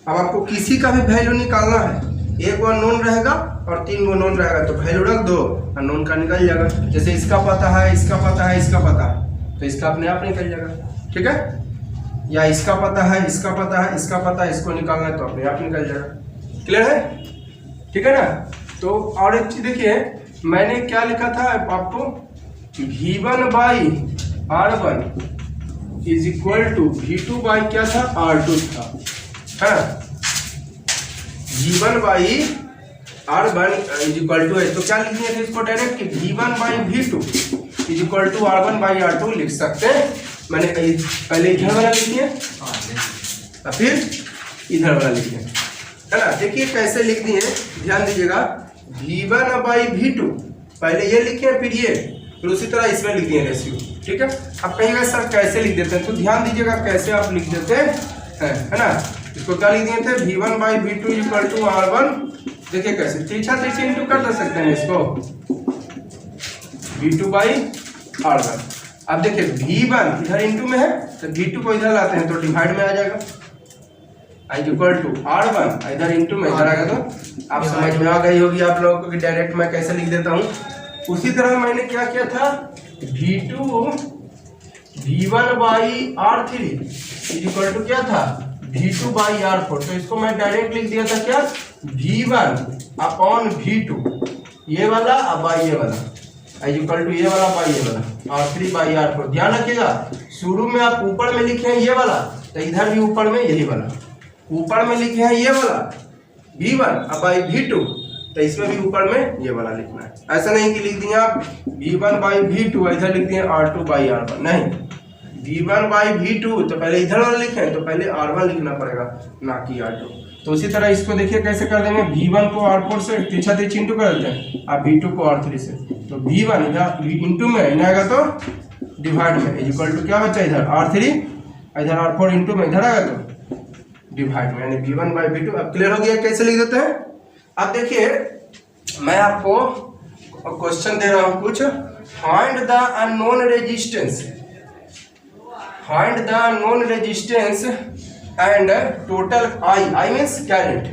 अब आपको किसी का भी वैल्यू निकालना है, 1 गो अननोन रहेगा और 3 गो नोन रहेगा, तो वैल्यू रख दो, अननोन का निकल जाएगा। जैसे इसका पता है, इसका पता है, इसका पता है, तो इसका अपने आप निकल जाएगा, ठीक है। या इसका पता है, इसका पता है, इसका पता है, इसको निकालना है तो अपने आप निकल जाएगा। क्लियर है, ठीक है ना। तो और एक चीज देखिए मैंने क्या लिखा था आपको, V1 by R1 is equal to V2 by क्या था R2 था, है V1 by R1 is equal to है, तो क्या लिख दिए थे इसको डायरेक्ट कि V1 by V2 is equal to R1 by R2 लिख सकते हैं। मैंने पहले इधर वाला लिख दिया और फिर इधर वाला लिख दिया, है ना। देखिए कैसे लिख दिए, ध्यान दीजिएगा, V1 बाई V2 पहले ये लिखे फिर ये, फिर उसी तरह इसमें लिख दिए रेशियो, ठीक है। अब कहिएगा सर कैसे लिख देते हैं, तो ध्यान दीजिएगा कैसे आप लिख देते हैं, है ना। इसको क्या लिख दिए थे V1 by V2 equal to R1, देखिए कैसे तीछा तीछे इंटू कर सकते हैं इसको, V2 बाई R1। अब देखिए V1 इधर इंटू में है तो V2 को इधर लाते हैं तो डिवाइड में आ जाएगा, इक्वल टू R1 इधर इंटू में इधर आएगा, तो आप समझ में आ गई होगी आप लोगों को कि डायरेक्ट मैं कैसे लिख देता हूँ। उसी तरह मैंने क्या किया था, V1 by R3 equal to क्या था V2/R4। तो इसको मैं डायरेक्ट लिख दिया था क्या, V1/V2, ये वाला अब बाई ये वाला इक्वल टू ये वाला बाई ये वाला R3/R4। ध्यान रखिएगा शुरू में आप ऊपर में लिखे हैं ये वाला, तो इधर भी ऊपर में यही वाला, ऊपर में लिखे हैं ये वाला V1/V2, तो इसमें भी ऊपर में ये वाला लिखना है। ऐसा नहीं कि लिख दिए आप V1/V2 इधर लिख दिए R2/R1, नहीं, V1/V2 तो पहले इधर वाला लिखे तो पहले R1 लिखना पड़ेगा ना कि R2। तो उसी तरह इसको देखिए कैसे कर देंगे, V1 को R4 से तिरछा तिरछी इंटू कर देते हैं, और V2 को R3 से। तो V1 इधर इंटू में आएगा तो डिवाइड में इक्वल टू क्या बचा इधर R3, इधर R4 इंटू में इधर आएगा तो डिवाइड में, यानी V1/V2। अब क्लियर हो गया कैसे लिख देते हैं। अब देखिए मैं आपको क्वेश्चन दे रहा हूं कुछ, find the unknown resistance, find the known resistance and total I means current,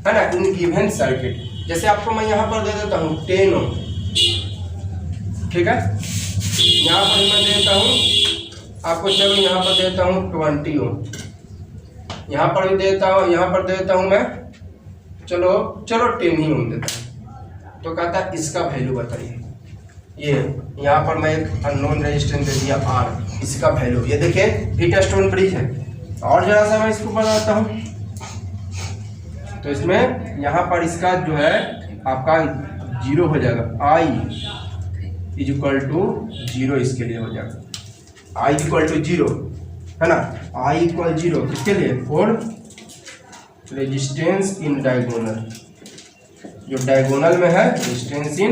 है ना, इन गिवन सर्किट। जैसे आपको मैं यहाँ पर दे देता हूँ 10 ओम, ठीक है, यहाँ पर मैं देता हूँ आपको, चलो यहाँ पर देता हूँ 20 ओम, यहाँ पर भी देता हूँ, यहाँ पर देता हूँ मैं, चलो 10 ही ओम देता हूँ। तो कहता है इसका वैल्यू बताइए। ये यहाँ पर मैं एक अननोन रेजिस्टेंस दे दिया R, इसका वैल्यू ये देखिए व्हीटस्टोन ब्रिज है। और जरा सा मैं इसको बनाता हूँ, तो इसमें यहाँ पर इसका जो है आपका 0 हो जाएगा, I इक्वल टू 0 इसके लिए हो जाएगा, I इक्वल टू 0, है ना, I इक्वल 0 किसके लिए, फॉर रेजिस्टेंस इन डायगोनल, जो डायगोनल में है रेजिस्टेंस इन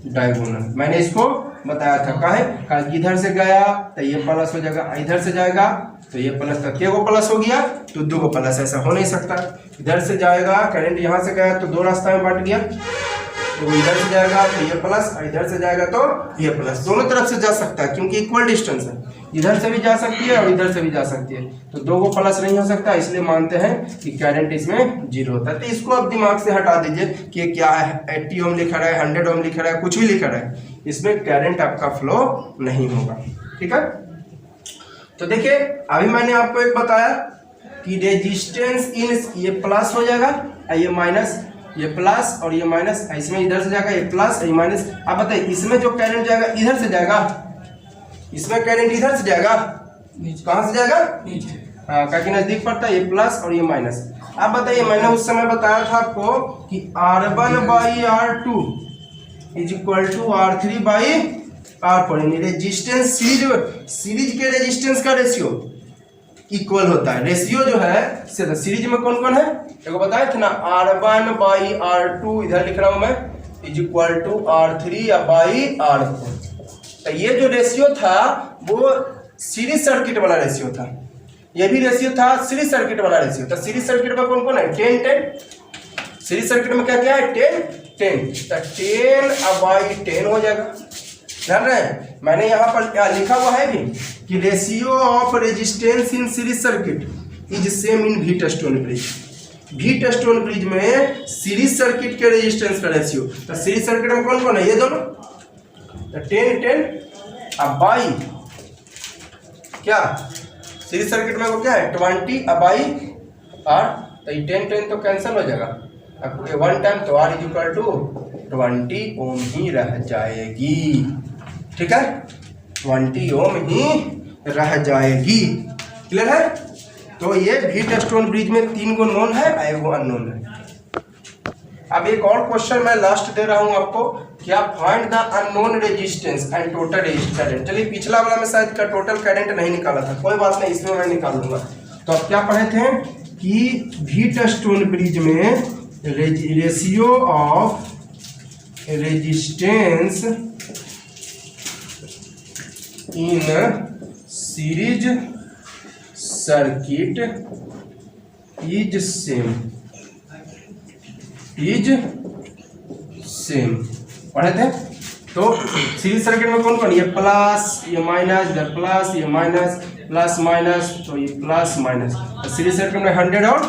डायगोनल। मैंने इसको बताया था, काहे इधर से गया तो ये प्लस हो जाएगा, इधर से जाएगा तो ये प्लस, तक को प्लस हो गया तो 2 को प्लस, ऐसा हो नहीं सकता। इधर से जाएगा करंट, यहाँ से गया तो 2 रास्ता में बांट गया, तो इधर से जाएगा तो ये प्लस, इधर से जाएगा तो ये प्लस, दोनों तरफ से जा सकता है क्योंकि इक्वल डिस्टेंस है, इधर से भी जा सकती है और इधर से भी जा सकती है। तो 2 को प्लस नहीं हो सकता, इसलिए मानते हैं कि करंट इसमें 0 होता है। तो इसको आप दिमाग से हटा दीजिए कि क्या है, 80 ओम लिखा रहा है, 100 ओम लिखा रहा है, कुछ भी लिखा रहा है, इसमें करंट आपका फ्लो नहीं होगा, ठीक है। तो देखिए अभी मैंने आपको एक बताया कि रेजिस्टेंस इन, ये प्लस हो जाएगा, ये माइनस, ये प्लस और ये माइनस, इसमें इधर से जाएगा ये प्लस ये माइनस। अब बताइए इसमें जो करंट जाएगा इधर से जाएगा, इसमें करंट इधर से जाएगा, कहाँ से जाएगा, नीचे, हाँ, क्योंकि नजदीक पड़ता है, ये प्लस और ये माइनस। अब बताइए मैंने उस समय बताया था आपको कि R1/R2 is equal to R3/R4, यानी रेजिस्टेंस सीरीज के रेजिस्टेंस का रेशियो इक्वल होता है। रेशियो जो है सीरीज में कौन कौन है, देखो बताया था ना, R1/R2 इधर लिख रहा हूं मैं इज इक्वल टू R3/R4। तो ये जो रेशियो था वो सीरीज सर्किट वाला रेशियो था, ये भी रेशियो था सीरीज सर्किट वाला रेशियो। तो सीरीज सर्किट में कौन कौन है, 10-10, सीरीज सर्किट में क्या क्या है, 10-10, तो 10/10 हो जाएगा। ध्यान रहे मैंने यहाँ पर क्या लिखा हुआ है भी कि ratio of resistance in series circuit is same in Wheatstone bridge. Wheatstone bridge में सीरीज सर्किट के रेजिस्टेंस का रेशियो, तो सीरीज सर्किट में कौन कौन है, ये दोनों, तो 10-10 अब बाई क्या, सीरीज सर्किट में वो क्या है 20/R, तो ये 10-10 तो कैंसिल हो जाएगा, अब 1 टाइम तो R इक्वल टू 20 ओम ही रह जाएगी, ठीक है, 20 ओम ही रह जाएगी। क्लियर है। तो ये व्हीटस्टोन ब्रिज में 3 गो नोन है, एक गो अननोन है। अब एक और क्वेश्चन मैं लास्ट दे रहा हूं आपको, क्या find the unknown resistance and total resistance. चलिए पिछला वाला में शायद का टोटल करंट नहीं निकाला था, कोई बात नहीं, इसमें मैं निकाल लूंगा। तो अब क्या पढ़े थे कि व्हीटस्टोन ब्रिज में ratio of resistance in series circuit is same पढ़े थे। तो सीरीज सर्किट में कौन कौन, ये प्लस ये माइनस, इधर प्लस ये माइनस, प्लस माइनस, तो ये प्लस माइनस। तो सीरीज सर्किट में 100 और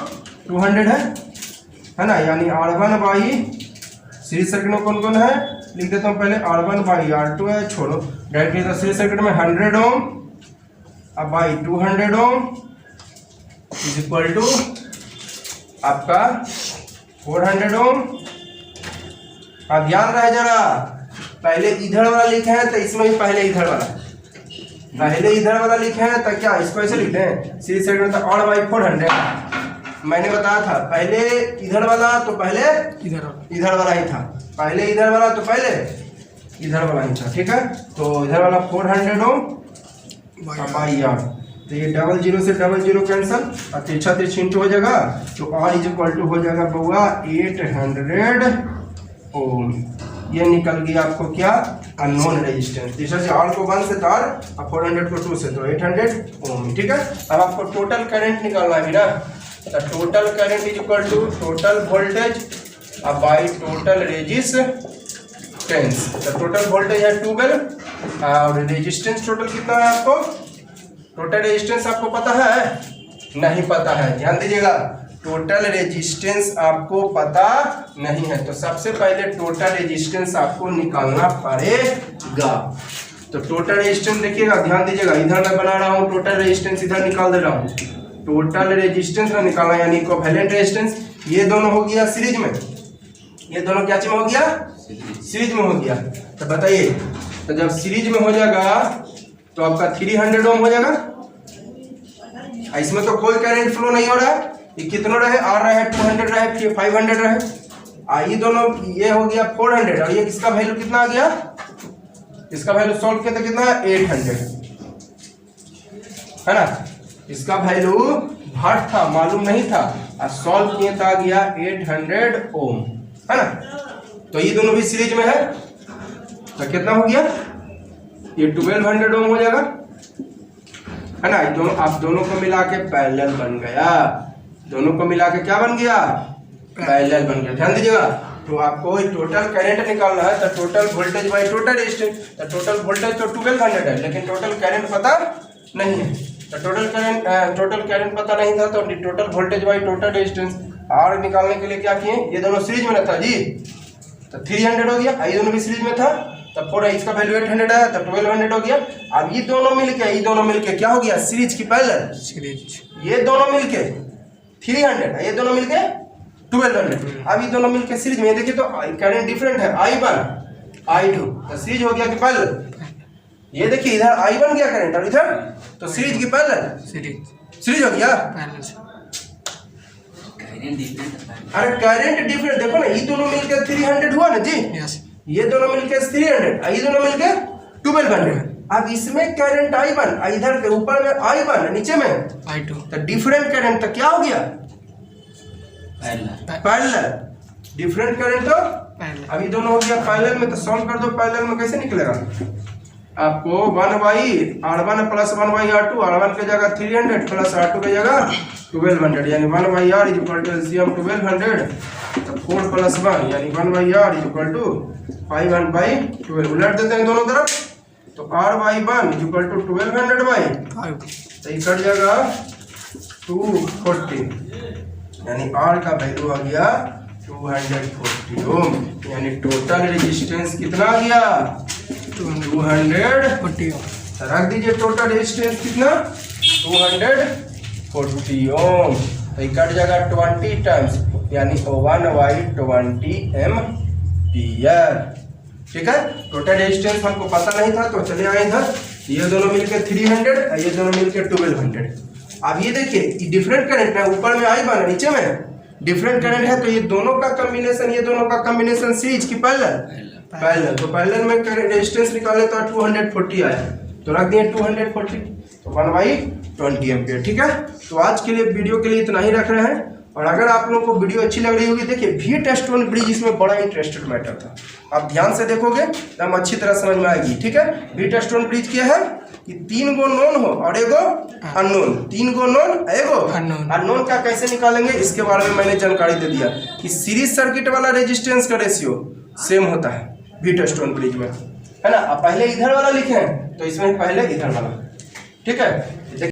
200 है ना, यानी R1/, सीरीज सर्किट में कौन कौन है लिख देता हूँ पहले, R1/R2 है, छोड़ो डायरेक्टली। तो सीरीज सर्किट में 100 ओम अब by 200 ohm, is equal to आपका 400 ओम। अब ध्यान रहे जरा, पहले इधर वाला लिखे हैं तो इसमें भी पहले इधर वाला लिखे हैं तो क्या इसको ऐसे लिखते हैं सीरीज सर्किट में, तो ऑड बाई 400। मैंने बताया था पहले इधर वाला तो पहले इधर वाला ही था, पहले इधर वाला तो पहले इधर वाला ही था, ठीक है। तो इधर वाला 400 ओम बाई आर, तो ये 00 से 00 कैंसल और तिरछा तिरछी इंटू हो जाएगा, तो आर इज इक्वल टू हो जाएगा बउआ 800 ओम। ये निकल गया आपको क्या, अननोन रेजिस्टेंस। तीसरा से आर को 1 से तार और 400 को 2 से, तो 800 ओम, ठीक है। अब आपको टोटल करंट निकालना है ना, तो total current is equal to total voltage अब बाई टोटल रेजिस्टेंस। तो टोटल वोल्टेज है 12 और रेजिस्टेंस टोटल कितना है आपको, टोटल रेजिस्टेंस आपको पता है, नहीं पता है, ध्यान दीजिएगा। टोटल रेजिस्टेंस आपको पता नहीं है, तो सबसे पहले टोटल रेजिस्टेंस आपको निकालना पड़ेगा। तो टोटल रेजिस्टेंस देखिएगा, ध्यान दीजिएगा, इधर मैं बना रहा हूँ टोटल रेजिस्टेंस, इधर निकाल दे रहा हूँ। टोटल रेजिस्टेंस ना निकालना यानी इक्विवेलेंट रेजिस्टेंस, ये दोनों हो गया सीरीज में, ये दोनों क्या चीज में हो गया, सीरीज में हो गया। तो बताइए, तो जब सीरीज में हो जाएगा तो आपका 300 ओम हो जाएगा। इसमें तो कोई करंट फ्लो नहीं हो रहा है, ये कितना रहे, आर रहे 200 रहे फिर 500 रहे, ये दोनों ये हो गया 400 और ये इसका वैल्यू कितना आ गया, इसका वैल्यू सॉल्व किया तो कितना है 800 है ना। इसका वैल्यू भाट था, मालूम नहीं था, और सॉल्व किए तो आ गया 800 ओम है ना। तो ये दोनों भी सीरीज में है, तो कितना हो गया, ये 1200 ओम हो जाएगा है ना। दोनों आप दोनों को मिला के पैरेलल बन गया, दोनों को मिला के क्या बन गया, पैरेलल बन गया। ध्यान दीजिएगा, तो आपको टोटल करंट निकालना है, तो total voltage by total resistance, तो टोटल वोल्टेज तो 1200 है, लेकिन टोटल करंट पता नहीं है, तो टोटल करंट पता नहीं था, तो total voltage by total resistance R निकालने के लिए क्या किए, ये दोनों सीरीज में था जी, तो 300 हो गया, ये दोनों भी सीरीज में था, तब 4 इसका वैल्यू 800 है, तब 1200 हो गया। अब ये दोनों मिलके क्या हो गया, सीरीज की पैरेलल सीरीज, ये दोनों मिलके 300, ये दोनों मिलके 1200। अब ये दोनों मिलके सीरीज में, देखिए तो करंट डिफरेंट है, I1 I2, तो सीरीज हो गया कि पैरेलल। ये देखिए इधर I1 गया करंट और इधर तो सीरीज की पैरेलल, सीरीज हो गया पैरेलल। अरे करंट डिफरेंट देखो ना, ये दोनों मिलके 300 हुआ ना जी, ये दोनों मिलके 300, ये दोनों मिलके 1200। अब इसमें करंट I1, इधर के ऊपर में I1, नीचे में I2, तो डिफरेंट करंट तो क्या हो गया, पैरेलल, डिफरेंट करंट तो अभी दोनों हो गया पैरेलल में। तो सॉल्व कर दो, पैरेलल में कैसे निकलेगा आपको, 1/R1 प्लस 1/R2, R1 की जगह 300 प्लस R2 की जगह 1200, यानी 1/R is equal to LCM 1200, तो 4 प्लस 1 यानी 1/R इज इक्वल टू 5/12। उलट देते हैं दोनों तरफ, तो R/1 इज इक्वल टू 1200/5, तो ये कट जाएगा 240, यानी R का वैल्यू आ गया 240 ओम, यानी टोटल रेजिस्टेंस कितना आ गया 240 ओम। रख दीजिए टोटल रेजिस्टेंस कितना 240 ओम, तो ये कट जाएगा 20 टाइम्स, यानी 1/20 एम्पियर, ठीक है। टोटल रेजिस्टेंस हमको पता नहीं था, तो चले आए इधर, ये दोनों मिलकर 300, ये दोनों मिलकर 1200। अब ये देखिए डिफरेंट करंट है, ऊपर में I1 नीचे में डिफरेंट करंट है, तो ये दोनों का कॉम्बिनेशन सीरीज की पैरेलल, तो पैरेलल में करंट रेजिस्टेंस निकाले तो 240 आया, तो रख दिए 240, तो 1/20 एम्पियर, ठीक है। तो आज के लिए वीडियो के लिए इतना ही रख रहे हैं, और अगर आप लोगों को वीडियो अच्छी लग रही होगी, देखिए वीटस्टोन ब्रिज इसमें बड़ा इंटरेस्टेड मैटर था, आप ध्यान से देखोगे तो हम अच्छी तरह समझ में आएगी, ठीक है। वीटस्टोन ब्रिज क्या है कि 3 गो नोन हो और एगो अननोन, 3 गो नोन एगो अननोन का कैसे निकालेंगे इसके बारे में मैंने जानकारी दे दिया कि सीरीज सर्किट वाला रेजिस्टेंस का रेशियो सेम होता है वीटस्टोन ब्रिज में, है ना। अब पहले इधर वाला लिखे हैं तो इसमें पहले इधर वाला, ठीक है।